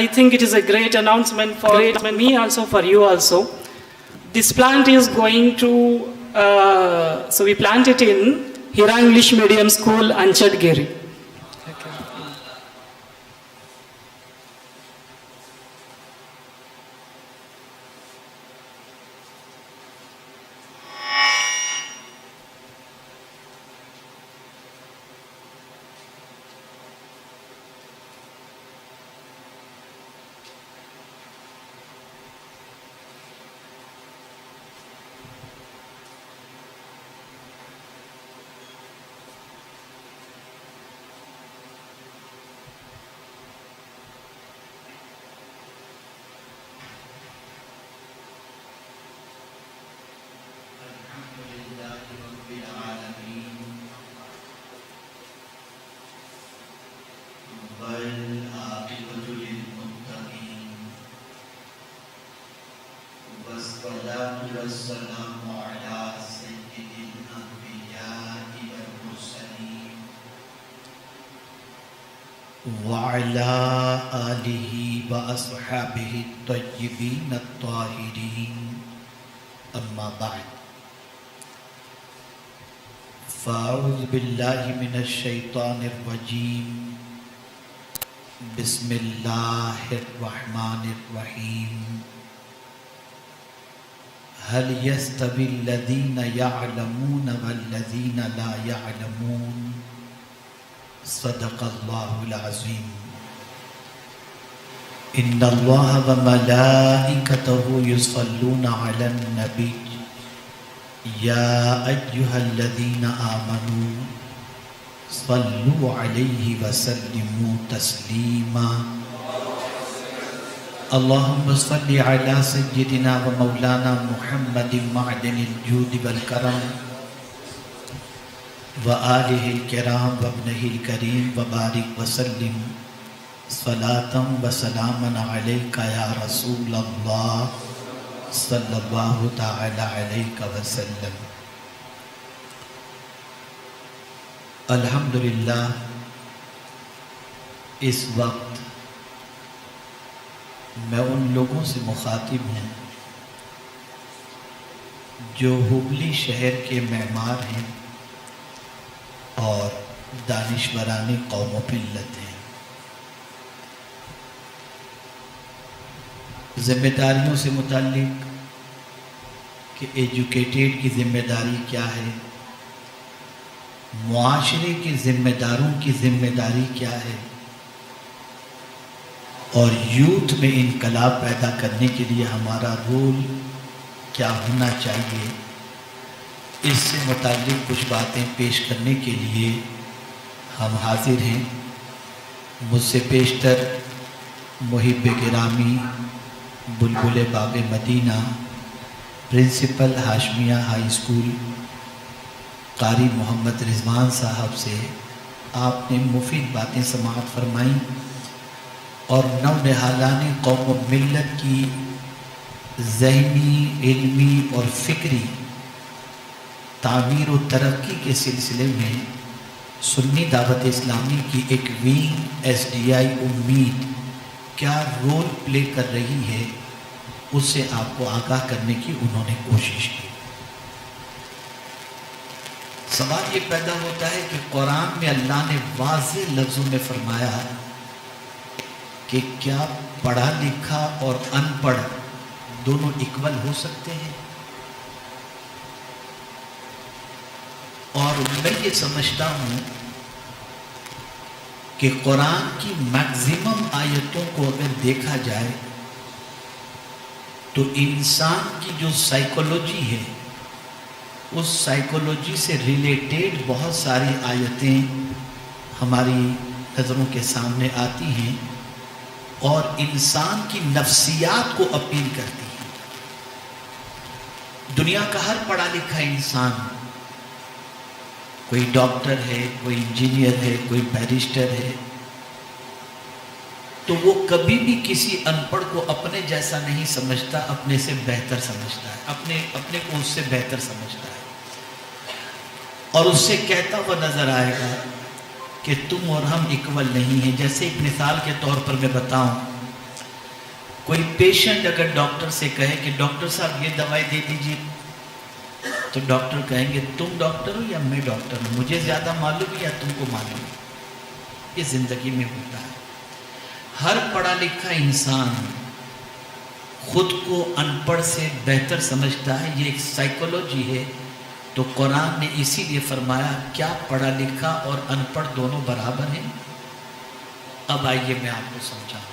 I think it is a great announcement for me also, for you also. This plant is going to, so we plant it in Hira English Medium School, Anchadgiri. وعلى آله وأصحابه الطيبين الطاهرين أما بعد فأعوذ بالله من الشيطان الرجيم بسم الله الرحمن الرحيم هل يستوي الذين يعلمون والذين لا يعلمون صدق الله العظيم إن الله وملائكته يصلون على النبي يا أيها الذين آمنوا صلوا عليه وسلموا تسليما اللهم صل على سيدنا ومولانا محمد معدن الجود والكرم وآلہ الکرام وابنہ الکریم وبارک وسلم صلاة وسلاما علیک یا رسول اللہ صلی اللہ تعالی علیہ وسلم. الحمدللہ اس وقت میں ان لوگوں سے مخاطب ہوں جو ہبلی شہر کے معمار ہیں اور دانشوران قوم و ملت ہیں. ذمہ داریوں سے متعلق کہ ایجوکیٹڈ کی ذمہ داری کیا ہے، معاشرے کے ذمہ داروں کی ذمہ داری کیا ہے، اور یوتھ میں انقلاب پیدا کرنے کے لیے ہمارا رول کیا ہونا چاہیے، اس سے متعلق کچھ باتیں پیش کرنے کے لیے ہم حاضر ہیں. مجھ سے پیشتر محب گرامی بلبل باب مدینہ پرنسپل ہاشمیہ ہائی اسکول قاری محمد رضوان صاحب سے آپ نے مفید باتیں سماعت فرمائیں اور نونہالان قوم و ملت کی ذہنی، علمی اور فکری تعمیر و ترقی کے سلسلے میں سنی دعوت اسلامی کی ایک ونگ SDI امید کیا رول پلے کر رہی ہے اس سے آپ کو آگاہ کرنے کی انہوں نے کوشش کی۔ سوال یہ پیدا ہوتا ہے کہ قرآن میں اللہ نے واضح لفظوں میں فرمایا کہ کیا پڑھا لکھا اور ان پڑھ دونوں اکول ہو سکتے ہیں؟ اور میں یہ سمجھتا ہوں کہ قرآن کی میکزیمم آیتوں کو اگر دیکھا جائے تو انسان کی جو سائیکولوجی ہے اس سائیکولوجی سے ریلیٹڈ بہت ساری آیتیں ہماری نظروں کے سامنے آتی ہیں اور انسان کی نفسیات کو اپیل کرتی ہیں۔ دنیا کا ہر پڑھا لکھا انسان، کوئی ڈاکٹر ہے، کوئی انجینئر ہے، کوئی بیرسٹر ہے، تو وہ کبھی بھی کسی ان پڑھ کو اپنے جیسا نہیں سمجھتا، اپنے سے بہتر سمجھتا ہے، اپنے کو اس سے بہتر سمجھتا ہے، اور اس سے کہتا ہوا نظر آئے گا کہ تم اور ہم اکول نہیں ہیں۔ جیسے ایک مثال کے طور پر میں بتاؤں، کوئی پیشنٹ اگر ڈاکٹر سے کہے کہ ڈاکٹر صاحب یہ دوائی دے دیجیے، تو ڈاکٹر کہیں گے تم ڈاکٹر ہو یا میں ڈاکٹر ہوں، مجھے زیادہ معلوم ہے یا تم کو معلوم ہے۔ یہ زندگی میں ہوتا ہے۔ ہر پڑھا لکھا انسان خود کو ان پڑھ سے بہتر سمجھتا ہے، یہ ایک سائیکولوجی ہے۔ تو قرآن نے اسی لیے فرمایا کیا پڑھا لکھا اور ان پڑھ دونوں برابر ہیں؟ اب آئیے میں آپ کو سمجھاؤں،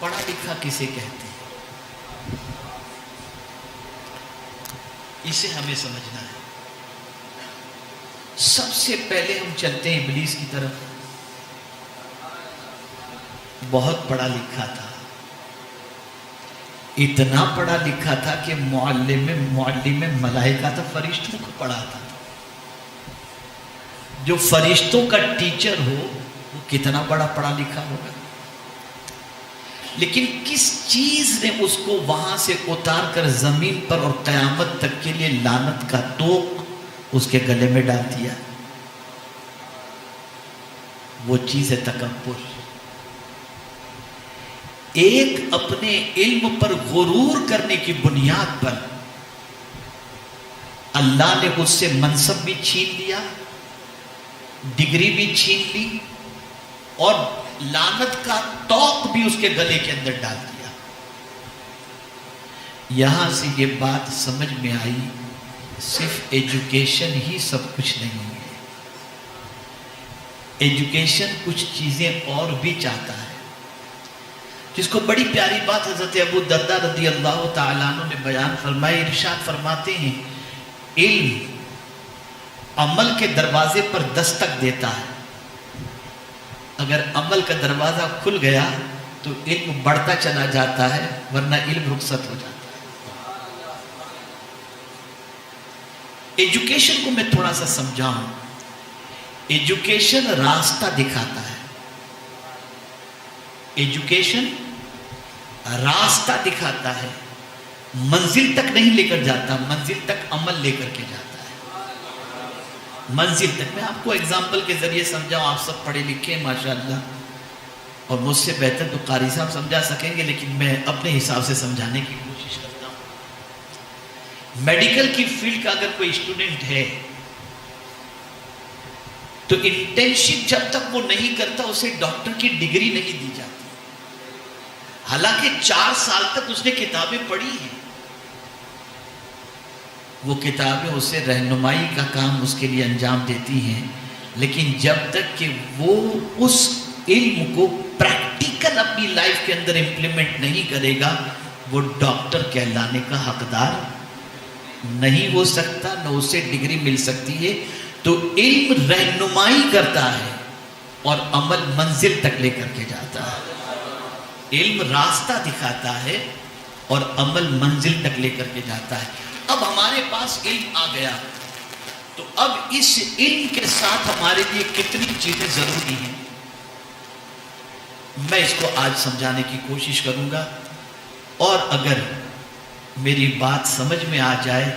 پڑھا لکھا کسے کہتے ہیں، اسے ہمیں سمجھنا ہے۔ سب سے پہلے ہم چلتے ہیں ابلیس کی طرف۔ بہت پڑھا لکھا تھا، اتنا پڑھا لکھا تھا کہ معلم ملائکہ تھا، فرشتوں کو پڑھاتا تھا۔ جو فرشتوں کا ٹیچر ہو وہ کتنا بڑا پڑھا لکھا ہوگا، لیکن کس چیز نے اس کو وہاں سے اتار کر زمین پر اور قیامت تک کے لیے لعنت کا توق اس کے گلے میں ڈال دیا؟ وہ چیز ہے تکبر۔ ایک اپنے علم پر غرور کرنے کی بنیاد پر اللہ نے اس سے منصب بھی چھین لیا، ڈگری بھی چھین لی، اور لعنت کا توق بھی اس کے گلے کے اندر ڈال دیا۔ یہاں سے یہ بات سمجھ میں آئی صرف ایجوکیشن ہی سب کچھ نہیں ہے، ایجوکیشن کچھ چیزیں اور بھی چاہتا ہے، جس کو بڑی پیاری بات حضرت ابو درداء رضی اللہ تعالیٰ عنہ نے بیان فرمائی۔ ارشاد فرماتے ہیں علم عمل کے دروازے پر دستک دیتا ہے، اگر عمل کا دروازہ کھل گیا تو علم بڑھتا چلا جاتا ہے، ورنہ علم رخصت ہو جاتا ہے۔ ایجوکیشن کو میں تھوڑا سا سمجھاؤں۔ ایجوکیشن راستہ دکھاتا ہے، ایجوکیشن راستہ دکھاتا ہے، منزل تک نہیں لے کر جاتا، منزل تک عمل لے کر کے جاتا ہے۔ منزل تک میں آپ کو اگزامپل کے ذریعے سمجھاؤں، آپ سب پڑھے لکھے ہیں ماشاءاللہ، اور مجھ سے بہتر تو قاری صاحب سمجھا سکیں گے، لیکن میں اپنے حساب سے سمجھانے کی کوشش کرتا ہوں۔ میڈیکل کی فیلڈ کا اگر کوئی اسٹوڈنٹ ہے تو انٹرنشپ جب تک وہ نہیں کرتا اسے ڈاکٹر کی ڈگری نہیں دی جاتی، حالانکہ 4 سال تک اس نے کتابیں پڑھی ہیں، وہ کتابیں اسے رہنمائی کا کام اس کے لیے انجام دیتی ہیں، لیکن جب تک کہ وہ اس علم کو پریکٹیکل اپنی لائف کے اندر امپلیمنٹ نہیں کرے گا وہ ڈاکٹر کہلانے کا حقدار نہیں ہو سکتا، نہ اسے ڈگری مل سکتی ہے۔ تو علم رہنمائی کرتا ہے اور عمل منزل تک لے کر کے جاتا ہے۔ علم راستہ دکھاتا ہے اور عمل منزل تک لے کر کے جاتا ہے۔ اب ہمارے پاس علم آ گیا تو اب اس علم کے ساتھ ہمارے لیے کتنی چیزیں ضروری ہیں، میں اس کو آج سمجھانے کی کوشش کروں گا، اور اگر میری بات سمجھ میں آ جائے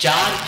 4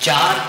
4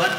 1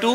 2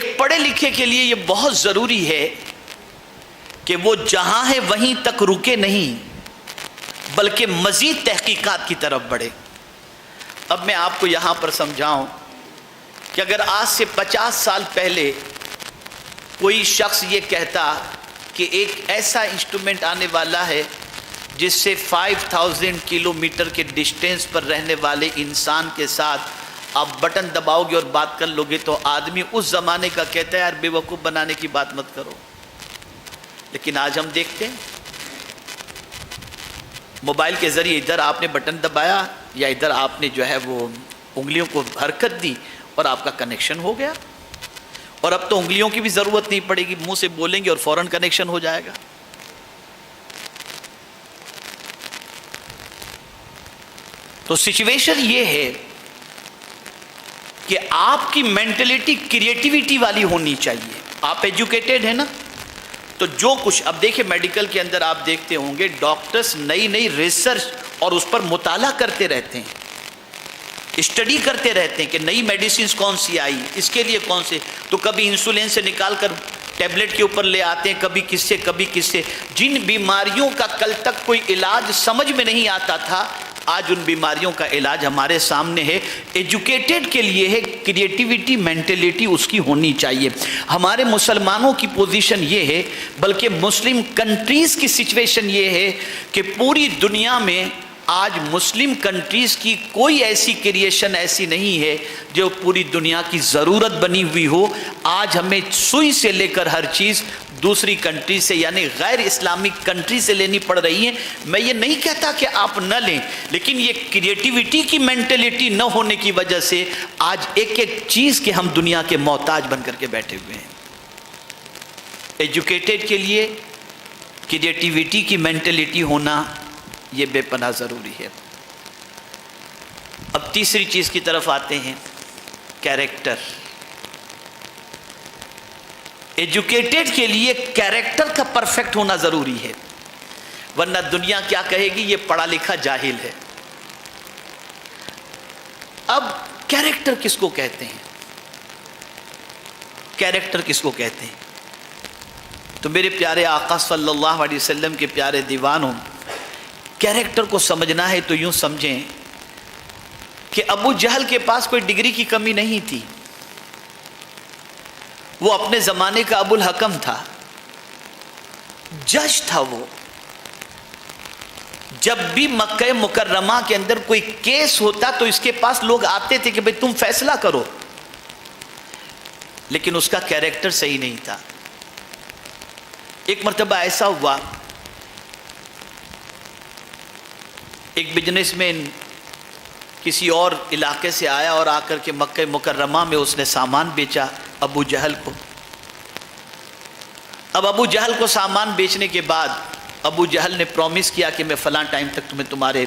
ایک پڑھے لکھے کے لیے یہ بہت ضروری ہے کہ وہ جہاں ہے وہیں تک رکے نہیں بلکہ مزید تحقیقات کی طرف بڑھے۔ اب میں آپ کو یہاں پر سمجھاؤں کہ اگر آج سے 50 سال پہلے کوئی شخص یہ کہتا کہ ایک ایسا انسٹرومنٹ آنے والا ہے جس سے 5000 کلومیٹر کے ڈسٹینس پر رہنے والے انسان کے ساتھ آپ بٹن دباؤ گے اور بات کر لو گے، تو آدمی اس زمانے کا کہتا ہے یار بے وقوف بنانے کی بات مت کرو۔ لیکن آج ہم دیکھتے ہیں موبائل کے ذریعے ادھر آپ نے بٹن دبایا یا ادھر آپ نے جو ہے وہ انگلیوں کو حرکت دی اور آپ کا کنیکشن ہو گیا، اور اب تو انگلیوں کی بھی ضرورت نہیں پڑے گی، منہ سے بولیں گے اور فوراً کنیکشن ہو جائے گا۔ تو سچویشن یہ ہے کہ آپ کی مینٹلٹی کریٹیویٹی والی ہونی چاہیے۔ آپ ایجوکیٹڈ ہیں نا، تو جو کچھ اب دیکھیں میڈیکل کے اندر آپ دیکھتے ہوں گے ڈاکٹرز نئی نئی ریسرچ اور اس پر مطالعہ کرتے رہتے ہیں، اسٹڈی کرتے رہتے ہیں کہ نئی میڈیسنز کون سی آئی، اس کے لیے کون سے، تو کبھی انسولین سے نکال کر ٹیبلٹ کے اوپر لے آتے ہیں، کبھی کس سے کبھی کس سے۔ جن بیماریوں کا کل تک کوئی علاج سمجھ میں نہیں آتا تھا، آج ان بیماریوں کا علاج ہمارے سامنے ہے۔ ایجوکیٹڈ کے لیے ہے کریٹیویٹی، مینٹلٹی اس کی ہونی چاہیے۔ ہمارے مسلمانوں کی پوزیشن یہ ہے، بلکہ مسلم کنٹریز کی سچویشن یہ ہے کہ پوری دنیا میں آج مسلم کنٹریز کی کوئی ایسی کریشن ایسی نہیں ہے جو پوری دنیا کی ضرورت بنی ہوئی ہو۔ آج ہمیں سوئی سے لے کر ہر چیز دوسری کنٹری سے یعنی غیر اسلامک کنٹری سے لینی پڑ رہی ہے۔ میں یہ نہیں کہتا کہ آپ نہ لیں، لیکن یہ کریٹیویٹی کی مینٹلٹی نہ ہونے کی وجہ سے آج ایک ایک چیز کے ہم دنیا کے محتاج بن کر کے بیٹھے ہوئے ہیں۔ ایجوکیٹڈ کے لیے کریٹیویٹی کی مینٹلٹی ہونا یہ بے پناہ ضروری ہے۔ اب تیسری چیز کی طرف آتے ہیں، کیریکٹر۔ ایجوکیٹڈ کے لیے کیریکٹر کا پرفیکٹ ہونا ضروری ہے، ورنہ دنیا کیا کہے گی یہ پڑھا لکھا جاہل ہے۔ اب کیریکٹر کس کو کہتے ہیں؟ کیریکٹر کس کو کہتے ہیں؟ تو میرے پیارے آقا صلی اللہ علیہ وسلم کے پیارے دیوانوں، کیریکٹر کو سمجھنا ہے تو یوں سمجھیں کہ ابو جہل کے پاس کوئی ڈگری کی کمی نہیں تھی، وہ اپنے زمانے کا ابو الحکم تھا، جج تھا۔ وہ جب بھی مکہ مکرمہ کے اندر کوئی کیس ہوتا تو اس کے پاس لوگ آتے تھے کہ بھئی تم فیصلہ کرو، لیکن اس کا کیریکٹر صحیح نہیں تھا۔ ایک مرتبہ ایسا ہوا، ایک بزنس مین کسی اور علاقے سے آیا اور آ کر کے مکہ مکرمہ میں اس نے سامان بیچا ابو جہل کو۔ اب ابو جہل کو سامان بیچنے کے بعد ابو جہل نے پرومس کیا کہ میں فلاں ٹائم تک تمہیں تمہارے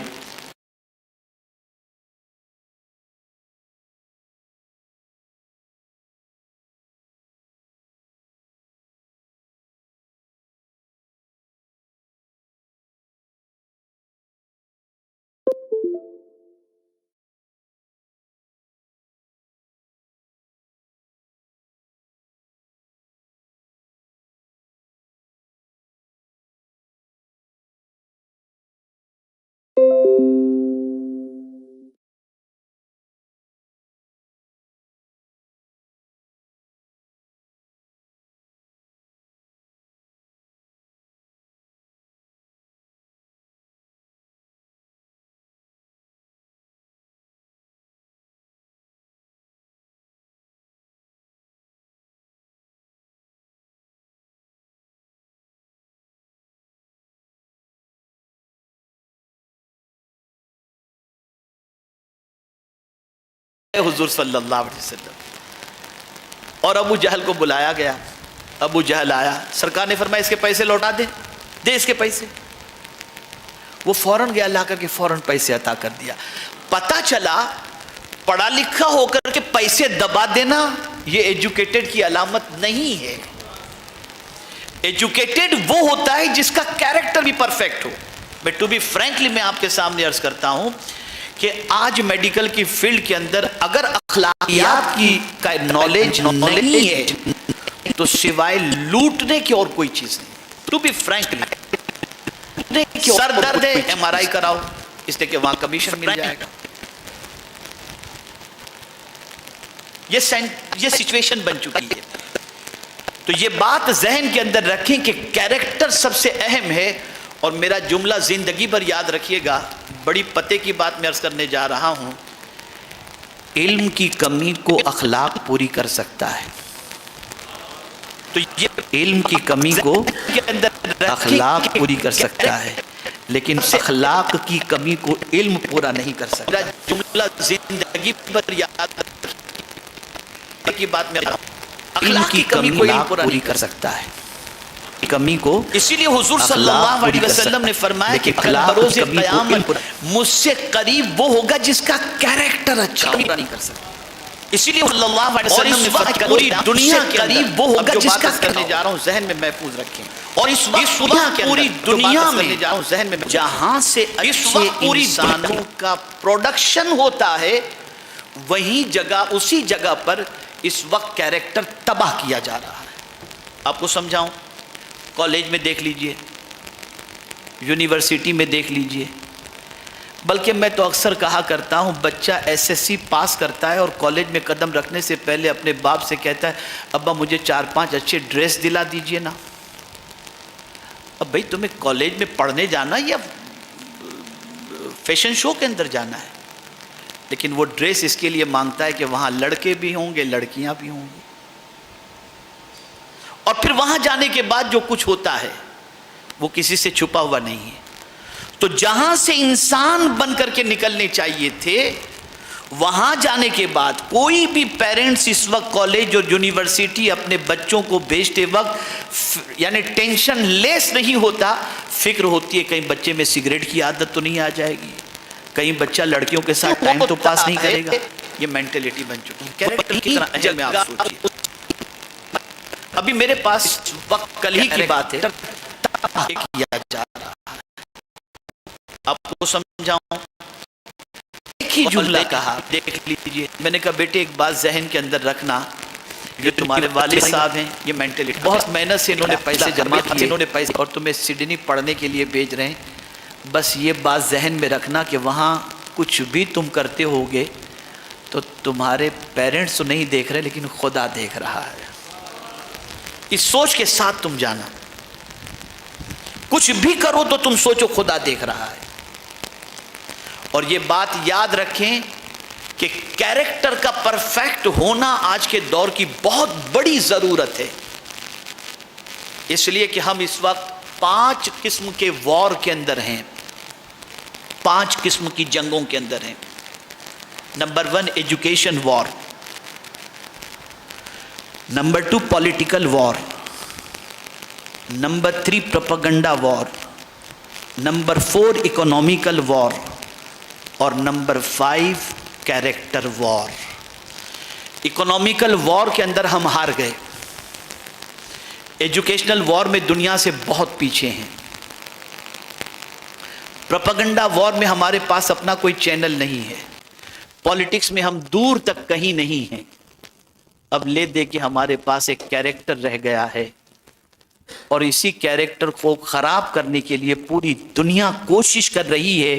حضور صلی اللہ علیہ وسلم، اور ابو جہل کو بلایا گیا۔ ابو جہل آیا، سرکار نے فرمایا اس کے پیسے لوٹا دے، دے اس کے پیسے۔ وہ فوراً گیا، لا کر کے فوراً پیسے عطا کر دیا۔ پتہ چلا پڑھا لکھا ہو کر کے پیسے دبا دینا یہ ایجوکیٹڈ کی علامت نہیں ہے۔ ایجوکیٹڈ وہ ہوتا ہے جس کا کیریکٹر بھی پرفیکٹ ہو۔ بٹ ٹو بی فرینکلی میں آپ کے سامنے عرض کرتا ہوں کہ آج میڈیکل کی فیلڈ کے اندر اگر اخلاقیات کی کا نالج نہیں ہے تو سوائے لوٹنے کی اور کوئی چیز نہیں. ٹو بی فرینکلی سر درد ہے MRI کراؤ اس لیے کہ وہاں کمیشن مل جائے گا. یہ سچویشن بن چکی ہے. تو یہ بات ذہن کے اندر رکھیں کہ کیریکٹر سب سے اہم ہے. اور میرا جملہ زندگی بھر یاد رکھیے گا, بڑی پتے کی بات میں عرض کرنے جا رہا ہوں, علم کی کمی کو اخلاق پوری کر سکتا ہے. تو یہ علم کی کمی کو اخلاق پوری کر سکتا ہے, لیکن اخلاق کی کمی کو علم پورا نہیں کر سکتا. میرا جملہ زندگی بھر یاد کی بات میں علم کی کمی کو علم پوری کر سکتا ہے کمی کو. اسی لیے حضور صلی اللہ علیہ وسلم نے فرمایا کہ کل بروز قیامت مجھ سے قریب وہ ہوگا جس کا کیریکٹر اچھا نہیں کر سکتا. اسی لیے صلی اللہ علیہ وسلم نے فرمایا پوری دنیا کے قریب وہ ہوگا جس کا کرنے جا رہا ہوں ذہن میں محفوظ رکھیں. اور اس وقت پوری دنیا میں ذہن میں جہاں سے اچھے انسانوں کا پروڈکشن ہوتا ہے وہیں جگہ اسی جگہ پر اس وقت کیریکٹر تباہ کیا جا رہا ہے. آپ کو سمجھاؤں, کالج میں دیکھ لیجئے, یونیورسٹی میں دیکھ لیجئے, بلکہ میں تو اکثر کہا کرتا ہوں بچہ SSC پاس کرتا ہے اور کالج میں قدم رکھنے سے پہلے اپنے باپ سے کہتا ہے ابا مجھے 4-5 اچھے ڈریس دلا دیجئے نا. اب بھئی تمہیں کالج میں پڑھنے جانا یا فیشن شو کے اندر جانا ہے, لیکن وہ ڈریس اس کے لیے مانگتا ہے کہ وہاں لڑکے بھی ہوں گے لڑکیاں بھی ہوں گی. اور پھر وہاں جانے کے بعد جو کچھ ہوتا ہے وہ کسی سے چھپا ہوا نہیں ہے. تو جہاں سے انسان بن کر کے نکلنے چاہیے تھے وہاں جانے کے بعد کوئی بھی پیرنٹس اس وقت کالج اور یونیورسٹی اپنے بچوں کو بھیجتے وقت یعنی ٹینشن لیس نہیں ہوتا. فکر ہوتی ہے کہیں بچے میں سگریٹ کی عادت تو نہیں آ جائے گی, کہیں بچہ لڑکیوں کے ساتھ ٹائم تو پاس نہیں کرے گا. یہ مینٹلٹی بن چکی ہے. کیریکٹر کتنا اہم ہے آپ سوچیے. ابھی میرے پاس وقت کل ہی کی بات ہے کیا جا رہا ہے, آپ کو سمجھاؤں. ایک ہی جملہ کہا, دیکھ لیجئے. میں نے کہا بیٹے ایک بات ذہن کے اندر رکھنا, یہ تمہارے والد صاحب ہیں, یہ مینٹلٹی بہت محنت سے انہوں نے پیسے جمع کیے اور تمہیں سڈنی پڑھنے کے لیے بھیج رہے ہیں. بس یہ بات ذہن میں رکھنا کہ وہاں کچھ بھی تم کرتے ہوگے تو تمہارے پیرنٹس تو نہیں دیکھ رہے لیکن خدا دیکھ رہا ہے. اس سوچ کے ساتھ تم جانا, کچھ بھی کرو تو تم سوچو خدا دیکھ رہا ہے. اور یہ بات یاد رکھیں کہ کیریکٹر کا پرفیکٹ ہونا آج کے دور کی بہت بڑی ضرورت ہے. اس لیے کہ ہم اس وقت 5 قسم کے وار کے اندر ہیں, 5 قسم کی جنگوں کے اندر ہیں. نمبر 1 ایجوکیشن وار, نمبر 2 پولیٹیکل وار, نمبر 3 پروپیگنڈا وار, نمبر 4 اکنامیکل وار اور نمبر 5 کیریکٹر وار. اکنامیکل وار کے اندر ہم ہار گئے, ایجوکیشنل وار میں دنیا سے بہت پیچھے ہیں, پروپیگنڈا وار میں ہمارے پاس اپنا کوئی چینل نہیں ہے, پالیٹکس میں ہم دور تک کہیں نہیں ہیں. اب لے دے کے ہمارے پاس ایک کیریکٹر رہ گیا ہے اور اسی کیریکٹر کو خراب کرنے کے لیے پوری دنیا کوشش کر رہی ہے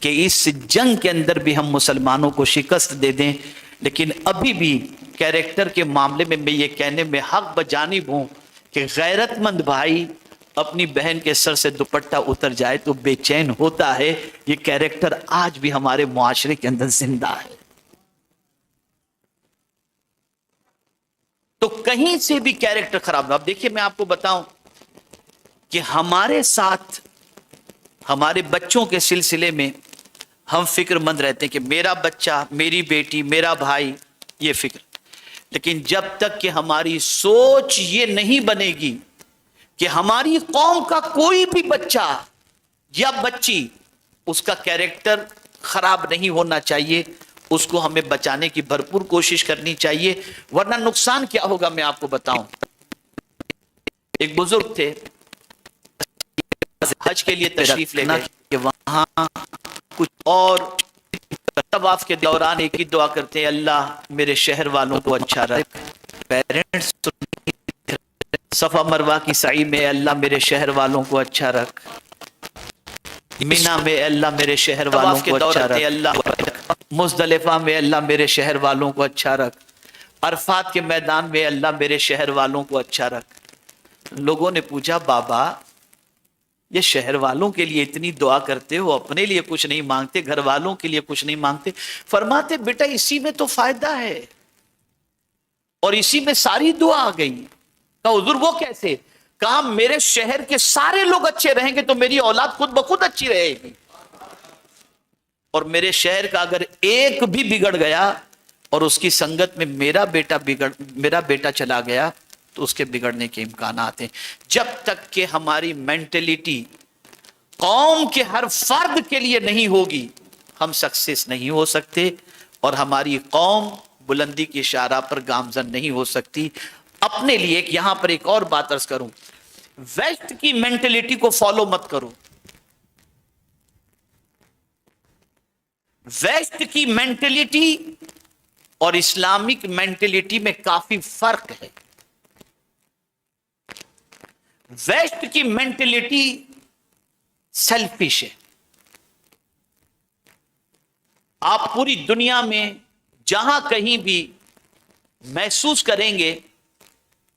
کہ اس جنگ کے اندر بھی ہم مسلمانوں کو شکست دے دیں. لیکن ابھی بھی کیریکٹر کے معاملے میں میں یہ کہنے میں حق بجانب ہوں کہ غیرت مند بھائی اپنی بہن کے سر سے دوپٹہ اتر جائے تو بے چین ہوتا ہے. یہ کیریکٹر آج بھی ہمارے معاشرے کے اندر زندہ ہے. تو کہیں سے بھی کیریکٹر خراب نہ. اب دیکھیے میں آپ کو بتاؤں کہ ہمارے ساتھ ہمارے بچوں کے سلسلے میں ہم فکر مند رہتے ہیں کہ میرا بچہ, میری بیٹی, میرا بھائی, یہ فکر. لیکن جب تک کہ ہماری سوچ یہ نہیں بنے گی کہ ہماری قوم کا کوئی بھی بچہ یا بچی اس کا کیریکٹر خراب نہیں ہونا چاہیے, اس کو ہمیں بچانے کی بھرپور کوشش کرنی چاہیے. ورنہ نقصان کیا ہوگا میں آپ کو بتاؤں. ایک بزرگ تھے, حج کے لیے تشریف لے گئے کہ وہاں کچھ اور طواف کے دوران ایک ہی دعا کرتے ہیں, اللہ میرے شہر والوں کو اچھا رکھ. پیرنٹس صفا مروہ کی سعی میں اللہ میرے شہر والوں کو اچھا رکھ. مینا میں اللہ میرے شہر والوں کو اچھا رکھ. مزدلفہ میں اللہ میرے شہر والوں کو اچھا رکھ. عرفات کے میدان میں اللہ میرے شہر والوں کو اچھا رکھ. لوگوں نے پوچھا بابا یہ شہر والوں کے لیے اتنی دعا کرتے ہو, اپنے لیے کچھ نہیں مانگتے, گھر والوں کے لیے کچھ نہیں مانگتے؟ فرماتے بیٹا اسی میں تو فائدہ ہے اور اسی میں ساری دعا آ گئی. کہا حضور وہ کیسے؟ کہا میرے شہر کے سارے لوگ اچھے رہیں گے تو میری اولاد خود بخود اچھی رہے گی, اور میرے شہر کا اگر ایک بھی بگڑ گیا اور اس کی سنگت میں میرا بیٹا چلا گیا تو اس کے بگڑنے کے امکانات ہیں. جب تک کہ ہماری مینٹلٹی قوم کے ہر فرد کے لیے نہیں ہوگی ہم سکسیس نہیں ہو سکتے, اور ہماری قوم بلندی کی شاہراہ پر گامزن نہیں ہو سکتی. اپنے لیے یہاں پر ایک اور بات عرض کروں, ویسٹ کی مینٹلٹی کو فالو مت کرو. ویسٹ کی مینٹلٹی اور اسلامک مینٹلٹی میں کافی فرق ہے. ویسٹ کی مینٹلٹی سیلفش ہے. آپ پوری دنیا میں جہاں کہیں بھی محسوس کریں گے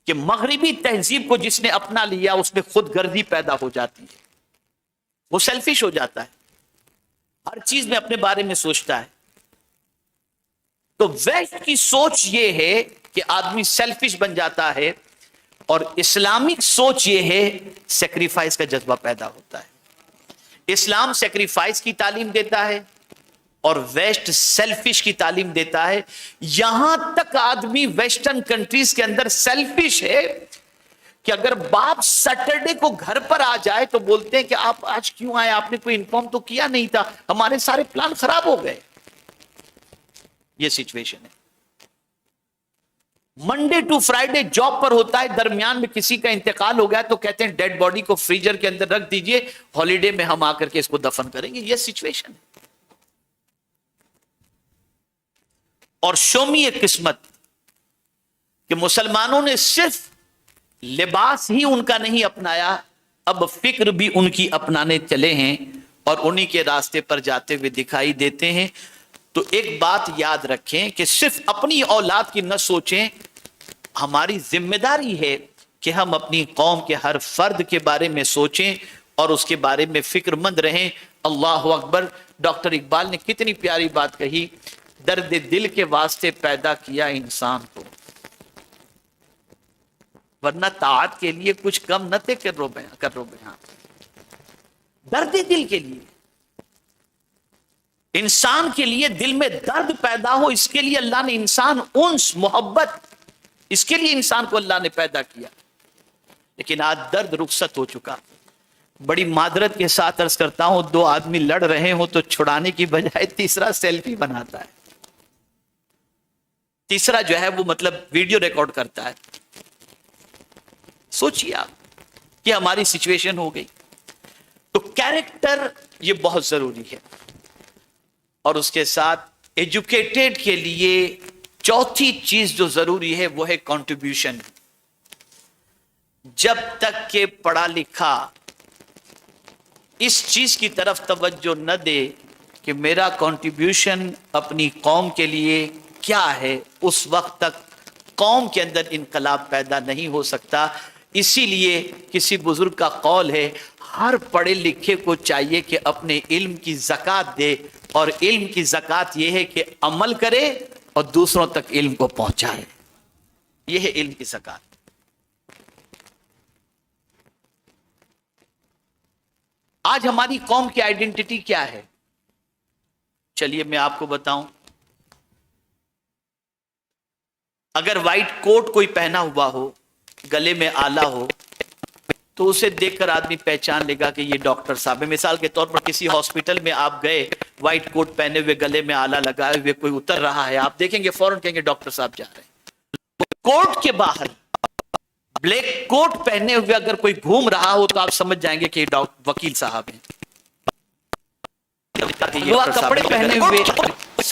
کہ مغربی تہذیب کو جس نے اپنا لیا اس میں خود غرضی پیدا ہو جاتی ہے, وہ سیلفش ہو جاتا ہے, ہر چیز میں اپنے بارے میں سوچتا ہے. تو ویسٹ کی سوچ یہ ہے کہ آدمی سیلفش بن جاتا ہے, اور اسلامک سوچ یہ ہے سیکریفائس کا جذبہ پیدا ہوتا ہے. اسلام سیکریفائس کی تعلیم دیتا ہے اور ویسٹ سیلفش کی تعلیم دیتا ہے. یہاں تک آدمی ویسٹرن کنٹریز کے اندر سیلفش ہے کہ اگر باپ سیٹرڈے کو گھر پر آ جائے تو بولتے ہیں کہ آپ آج کیوں آئے, آپ نے کوئی انفارم تو کیا نہیں تھا, ہمارے سارے پلان خراب ہو گئے. یہ سچویشن ہے. منڈے ٹو فرائیڈے جاب پر ہوتا ہے, درمیان میں کسی کا انتقال ہو گیا تو کہتے ہیں ڈیڈ باڈی کو فریزر کے اندر رکھ دیجئے, ہالیڈے میں ہم آ کر کے اس کو دفن کریں گے. یہ سچویشن ہے. اور شومی قسمت کہ مسلمانوں نے صرف لباس ہی ان کا نہیں اپنایا, اب فکر بھی ان کی اپنانے چلے ہیں اور انہی کے راستے پر جاتے ہوئے دکھائی دیتے ہیں. تو ایک بات یاد رکھیں کہ صرف اپنی اولاد کی نہ سوچیں, ہماری ذمہ داری ہے کہ ہم اپنی قوم کے ہر فرد کے بارے میں سوچیں اور اس کے بارے میں فکر مند رہیں. اللہ اکبر. ڈاکٹر اقبال نے کتنی پیاری بات کہی, درد دل کے واسطے پیدا کیا انسان کو, ورنہ طاعت کے لیے کچھ کم نہ تھے کر رو بیان. درد دل کے لیے, انسان کے لیے دل میں درد پیدا ہو, اس کے لیے اللہ نے انسان انس محبت, اس کے لیے انسان کو اللہ نے پیدا کیا. لیکن آج درد رخصت ہو چکا. بڑی معذرت کے ساتھ عرض کرتا ہوں, دو آدمی لڑ رہے ہوں تو چھڑانے کی بجائے تیسرا سیلفی بناتا ہے, تیسرا جو ہے وہ مطلب ویڈیو ریکارڈ کرتا ہے. سوچیے آپ کہ ہماری سچویشن ہو گئی. تو کیریکٹر یہ بہت ضروری ہے, اور اس کے ساتھ ایجوکیٹڈ کے لیے چوتھی چیز جو ضروری ہے وہ ہے کنٹریبیوشن. جب تک کہ پڑھا لکھا اس چیز کی طرف توجہ نہ دے کہ میرا کنٹریبیوشن اپنی قوم کے لیے کیا ہے, اس وقت تک قوم کے اندر انقلاب پیدا نہیں ہو سکتا. اسی لیے کسی بزرگ کا قول ہے, ہر پڑھے لکھے کو چاہیے کہ اپنے علم کی زکوٰۃ دے, اور علم کی زکوٰۃ یہ ہے کہ عمل کرے اور دوسروں تک علم کو پہنچائے. یہ ہے علم کی زکوٰۃ. آج ہماری قوم کی آئیڈینٹی کیا ہے؟ چلیے میں آپ کو بتاؤں. اگر وائٹ کوٹ کوئی پہنا ہوا ہو, گلے میں آلہ ہو, تو اسے دیکھ کر آدمی پہچان لے گا کہ یہ ڈاکٹر صاحب ہے. مثال کے طور پر کسی ہاسپٹل میں آپ گئے, وائٹ کوٹ پہنے ہوئے, گلے میں آلہ لگائے ہوئے کوئی اتر رہا ہے, آپ دیکھیں گے فوراً کہیں گے ڈاکٹر صاحب جا رہے ہیں. کوٹ کے باہر بلیک کوٹ پہنے ہوئے اگر کوئی گھوم رہا ہو تو آپ سمجھ جائیں گے کہ یہ وکیل صاحب ہیں. کپڑے پہنے ہوئے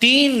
3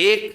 1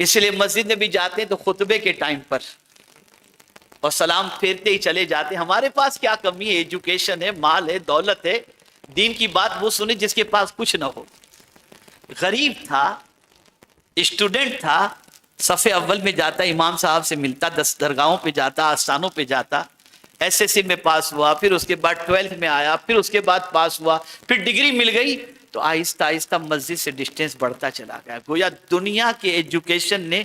اس لیے مسجد میں بھی جاتے ہیں تو خطبے کے ٹائم پر اور سلام پھیرتے ہی چلے جاتے ہیں. ہمارے پاس کیا کمی ہے؟ ایجوکیشن ہے، مال ہے، دولت ہے. دین کی بات وہ سنے جس کے پاس کچھ نہ ہو. غریب تھا، اسٹوڈنٹ تھا، صف اول میں جاتا، امام صاحب سے ملتا، 10 درگاہوں پہ جاتا، آستانوں پہ جاتا، ایس ایس سی میں پاس ہوا، پھر اس کے بعد 12th میں آیا، پھر اس کے بعد پاس ہوا، پھر ڈگری مل گئی، تو آہستہ آہستہ مسجد سے ڈسٹینس بڑھتا چلا گیا. گویا دنیا کے ایجوکیشن نے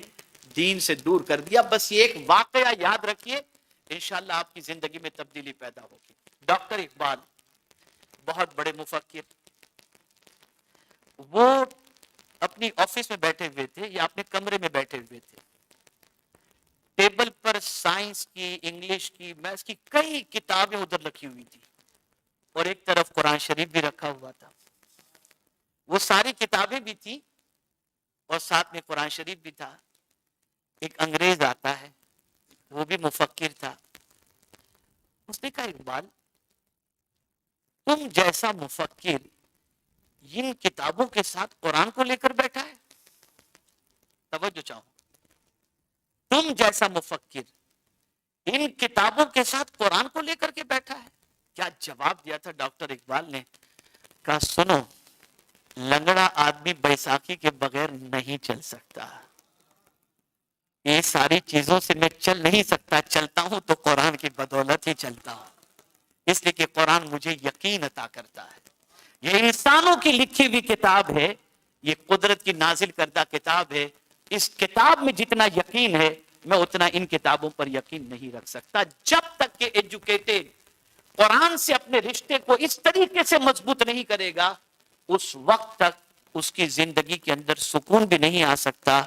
دین سے دور کر دیا. بس یہ ایک واقعہ یاد رکھیے، انشاءاللہ آپ کی زندگی میں تبدیلی پیدا ہوگی. ڈاکٹر اقبال بہت بڑے مفکر، وہ اپنی آفس میں بیٹھے ہوئے تھے یا اپنے کمرے میں بیٹھے ہوئے تھے. ٹیبل پر سائنس کی، انگلش کی، میتھس کی کئی کتابیں ادھر رکھی ہوئی تھی اور ایک طرف قرآن شریف بھی رکھا ہوا تھا. وہ ساری کتابیں بھی تھی اور ساتھ میں قرآن شریف بھی تھا. ایک انگریز آتا ہے، وہ بھی مفکر تھا. اس نے کہا اقبال تم جیسا مفکر ان کتابوں کے ساتھ قرآن کو لے کر بیٹھا ہے. توجہ چاہوں، تم جیسا مفکر ان کتابوں کے ساتھ قرآن کو لے کر کے بیٹھا ہے. کیا جواب دیا تھا ڈاکٹر اقبال نے؟ کہا سنو، لنگڑا آدمی بیساکھی کے بغیر نہیں چل سکتا. یہ ساری چیزوں سے میں چل نہیں سکتا، چلتا ہوں تو قرآن کی بدولت ہی چلتا ہوں، اس لیے کہ قرآن مجھے یقین عطا کرتا ہے. یہ انسانوں کی لکھی ہوئی کتاب ہے، یہ قدرت کی نازل کردہ کتاب ہے. اس کتاب میں جتنا یقین ہے میں اتنا ان کتابوں پر یقین نہیں رکھ سکتا. جب تک کہ ایجوکیٹڈ قرآن سے اپنے رشتے کو اس طریقے سے مضبوط نہیں کرے گا، اس وقت تک اس کی زندگی کے اندر سکون بھی نہیں آ سکتا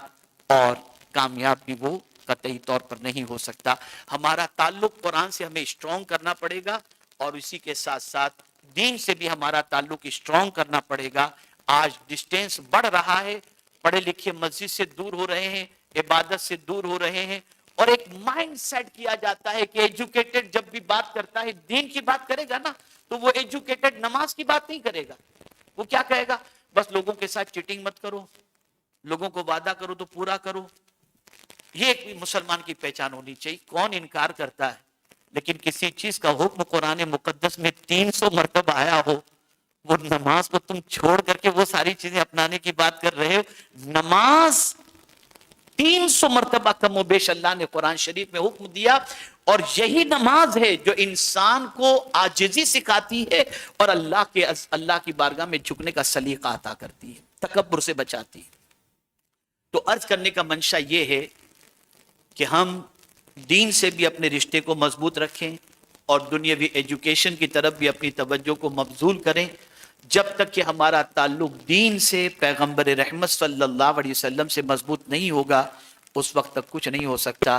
اور کامیاب بھی وہ قطعی طور پر نہیں ہو سکتا. ہمارا تعلق قرآن سے ہمیں اسٹرانگ کرنا پڑے گا اور اسی کے ساتھ ساتھ دین سے بھی ہمارا تعلق اسٹرانگ کرنا پڑے گا. آج ڈسٹینس بڑھ رہا ہے، پڑھے لکھے مسجد سے دور ہو رہے ہیں، عبادت سے دور ہو رہے ہیں، اور ایک مائنڈ سیٹ کیا جاتا ہے کہ ایجوکیٹڈ جب بھی بات کرتا ہے دین کی بات کرے گا نا تو وہ ایجوکیٹڈ نماز کی بات نہیں کرے گا. وہ کیا کہے گا؟ بس لوگوں کے ساتھ چیٹنگ مت کرو، لوگوں کو وعدہ کرو تو پورا کرو. یہ ایک مسلمان کی پہچان ہونی چاہیے. کون انکار کرتا ہے؟ لیکن کسی چیز کا حکم قرآن مقدس میں 300 مرتبہ آیا ہو، وہ نماز کو تم چھوڑ کر کے وہ ساری چیزیں اپنانے کی بات کر رہے ہو. نماز 300 مرتبہ کم و بیش اللہ نے قرآن شریف میں حکم دیا، اور یہی نماز ہے جو انسان کو عاجزی سکھاتی ہے اور اللہ کی بارگاہ میں جھکنے کا سلیقہ عطا کرتی ہے، تکبر سے بچاتی ہے. تو عرض کرنے کا منشا یہ ہے کہ ہم دین سے بھی اپنے رشتے کو مضبوط رکھیں اور دنیاوی ایجوکیشن کی طرف بھی اپنی توجہ کو مبذول کریں. جب تک کہ ہمارا تعلق دین سے، پیغمبر رحمت صلی اللہ علیہ وسلم سے مضبوط نہیں ہوگا، اس وقت تک کچھ نہیں ہو سکتا.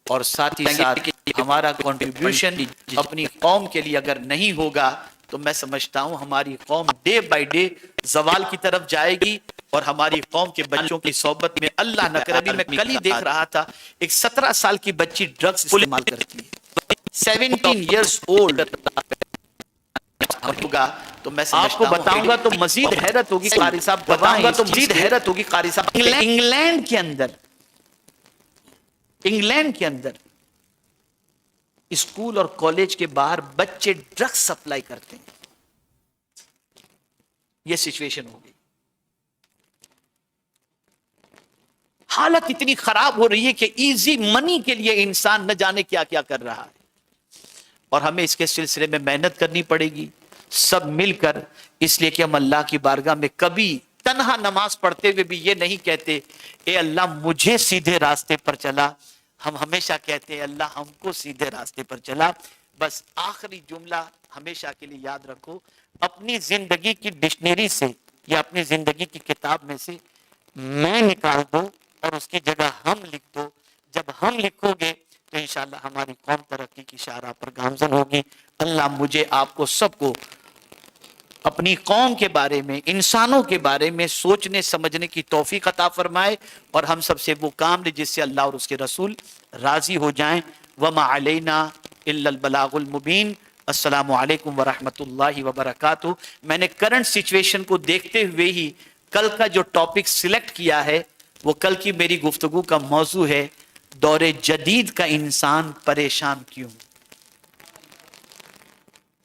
اور ساتھ ہی ساتھ ہمارا کنٹریبیوشن اپنی قوم کے لیے اگر نہیں ہوگا تو میں سمجھتا ہوں ہماری قوم ڈے بائی ڈے زوال کی طرف جائے گی. اور ہماری قوم کے بچوں کی صحبت میں اللہ نہ کرے، میں کل ہی دیکھ رہا تھا ایک 17 سال کی بچی ڈرگز استعمال کرتی ہے، 17 ایئرز اولڈ ہوگا. تو میں آپ کو بتاؤں گا تو مزید حیرت ہوگی قاری صاحب، بتاؤں گا تو مزید حیرت ہوگی قاری صاحب. انگلینڈ کے اندر اسکول اور کالج کے باہر بچے ڈرگز سپلائی کرتے ہیں. یہ سچویشن ہوگی. حالت اتنی خراب ہو رہی ہے کہ ایزی منی کے لیے انسان نہ جانے کیا کیا کر رہا ہے. اور ہمیں اس کے سلسلے میں محنت کرنی پڑے گی سب مل کر، اس لیے کہ ہم اللہ کی بارگاہ میں کبھی تنہا نماز پڑھتے ہوئے بھی یہ نہیں کہتے اے اللہ مجھے سیدھے راستے پر چلا. ہم ہمیشہ کہتے ہیں اللہ ہم کو سیدھے راستے پر چلا. بس آخری جملہ ہمیشہ کے لیے یاد رکھو، اپنی زندگی کی ڈکشنری سے یا اپنی زندگی کی کتاب میں سے میں نکال دو اور اس کی جگہ ہم لکھ دو. جب ہم لکھو گے تو انشاءاللہ ہماری قوم ترقی کی شاہراہ پر گامزن ہوگی. اللہ مجھے آپ کو سب کو اپنی قوم کے بارے میں، انسانوں کے بارے میں سوچنے سمجھنے کی توفیق عطا فرمائے اور ہم سب سے وہ کام لے جس سے اللہ اور اس کے رسول راضی ہو جائیں. وما علینا الا البلاغ المبین. السلام علیکم ورحمۃ اللہ وبرکاتہ. میں نے کرنٹ سچویشن کو دیکھتے ہوئے ہی کل کا جو ٹاپک سلیکٹ کیا ہے وہ کل کی میری گفتگو کا موضوع ہے دور جدید کا انسان پریشان کیوں.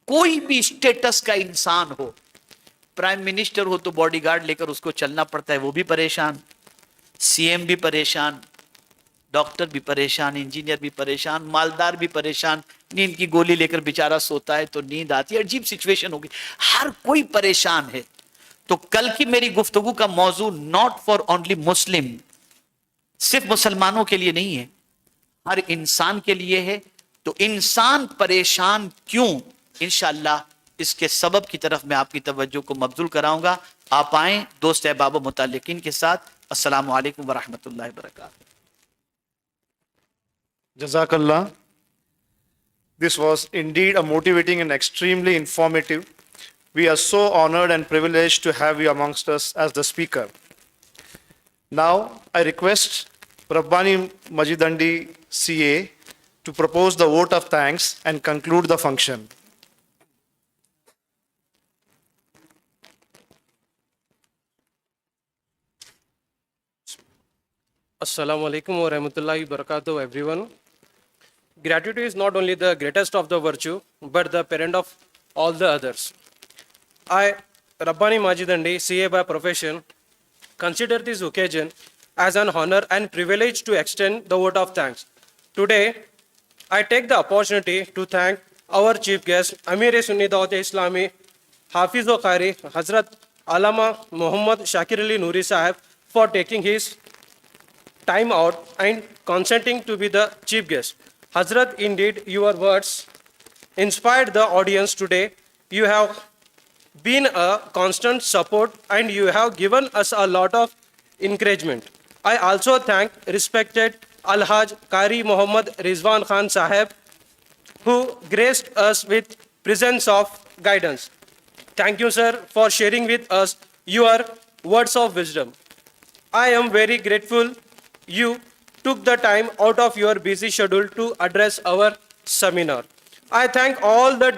کوئی بھی اسٹیٹس کا انسان ہو, پرائم منسٹر ہو تو باڈی گارڈ لے کر اس کو چلنا پڑتا ہے, وہ بھی پریشان, سی ایم بھی پریشان, ڈاکٹر بھی پریشان, انجینئر بھی پریشان, مالدار بھی پریشان, نیند کی گولی لے کر بیچارہ سوتا ہے تو نیند آتی ہے, عجیب سچویشن ہوگی, ہر کوئی پریشان ہے. تو کل کی میری گفتگو کا موضوع ناٹ فار اونلی مسلم, صرف مسلمانوں کے لیے نہیں ہے, ہر انسان کے لیے ہے. تو انسان پریشان کیوں, انشاءاللہ اس کے سبب کی طرف میں آپ کی توجہ کو مبذول کراؤں گا. آپ آئیں دوست احباب و متعلقین کے ساتھ. السلام علیکم ورحمۃ اللہ وبرکاتہ. Jazakallah. This was indeed a motivating and extremely informative. We are so honored and privileged to have you amongst us as the speaker. Now, I request Rabbani Majidandi CA to propose the vote of thanks and conclude the function. Assalamu alaikum wa rahmatullahi wa barakatuh, everyone. Gratitude is not only the greatest of the virtue, but the parent of all the others. I, Rabbani Majidandi, CA by profession, consider this occasion as an honor and privilege to extend the vote of thanks. Today, I take the opportunity to thank our chief guest, Amir-e-Sunni Dawat-e-Islami, Hafiz-o-Qari, Hazrat Allama Muhammad Shakir Ali Noori Sahib, for taking his time out and consenting to be the chief guest. Hazrat, indeed, your words inspired the audience today. You have been a constant support and you have given us a lot of encouragement. I also thank respected Al-Haj Qari Muhammad Rizwan Khan Sahib, who graced us with presence of guidance. Thank you, sir, for sharing with us your words of wisdom. I am very grateful you took the time out of your busy schedule to address our seminar. I thank all the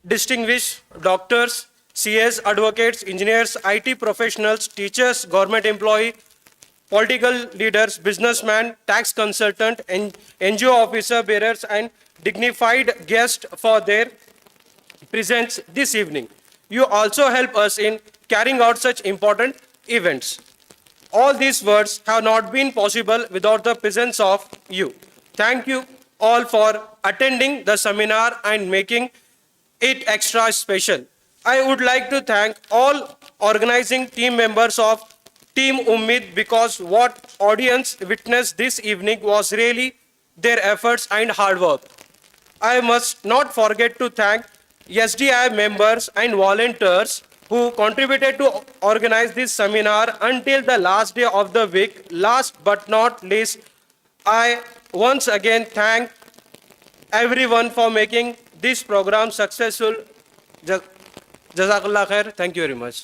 distinguished doctors, CS, advocates, engineers, IT professionals, teachers, government employees, political leaders, businessmen, tax consultant, and NGO officer bearers, and dignified guests for their presence this evening. You also help us in carrying out such important events. All these words have not been possible without the presence of you. Thank you all for attending the seminar and making it extra special. I would like to thank all organizing team members of Team Ummid, because what audience witnessed this evening was really their efforts and hard work. I must not forget to thank SDI members and volunteers who contributed to organize this seminar until the last day of the week. Last but not least, I once again thank everyone for making this program successful. Jazakallah khair. Thank you very much.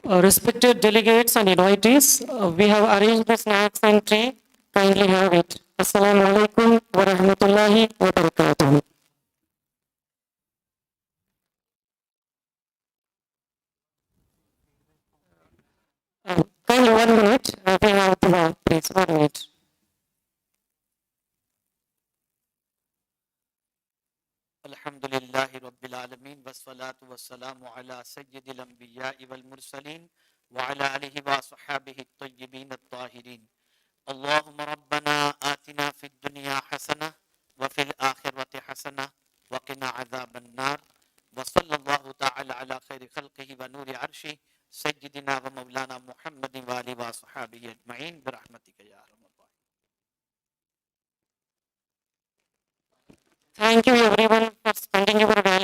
Respected delegates and invitees, we have arranged the snacks and tea. Kindly have it. Assalamu alaikum wa rahmatullahi wa barakatuh. Kindly 1 minute. We have to please 1 minute. الحمدللہ رب العالمین والصلاة والسلام علی سید الانبیاء والمرسلین وعلی آلہ وصحابہ الطیبین الطاہرین. اللہم ربنا آتنا فی الدنیا حسنہ وفی الآخرۃ حسنہ وقنا عذاب النار. وصلی اللہ تعالی علی خیر خلقہ ونور عرشہ سیدنا و مولانا محمد وآلہ وصحابہ اجمعین برحمتک یا ارحم الراحمین. Thank you everyone for spending your valuable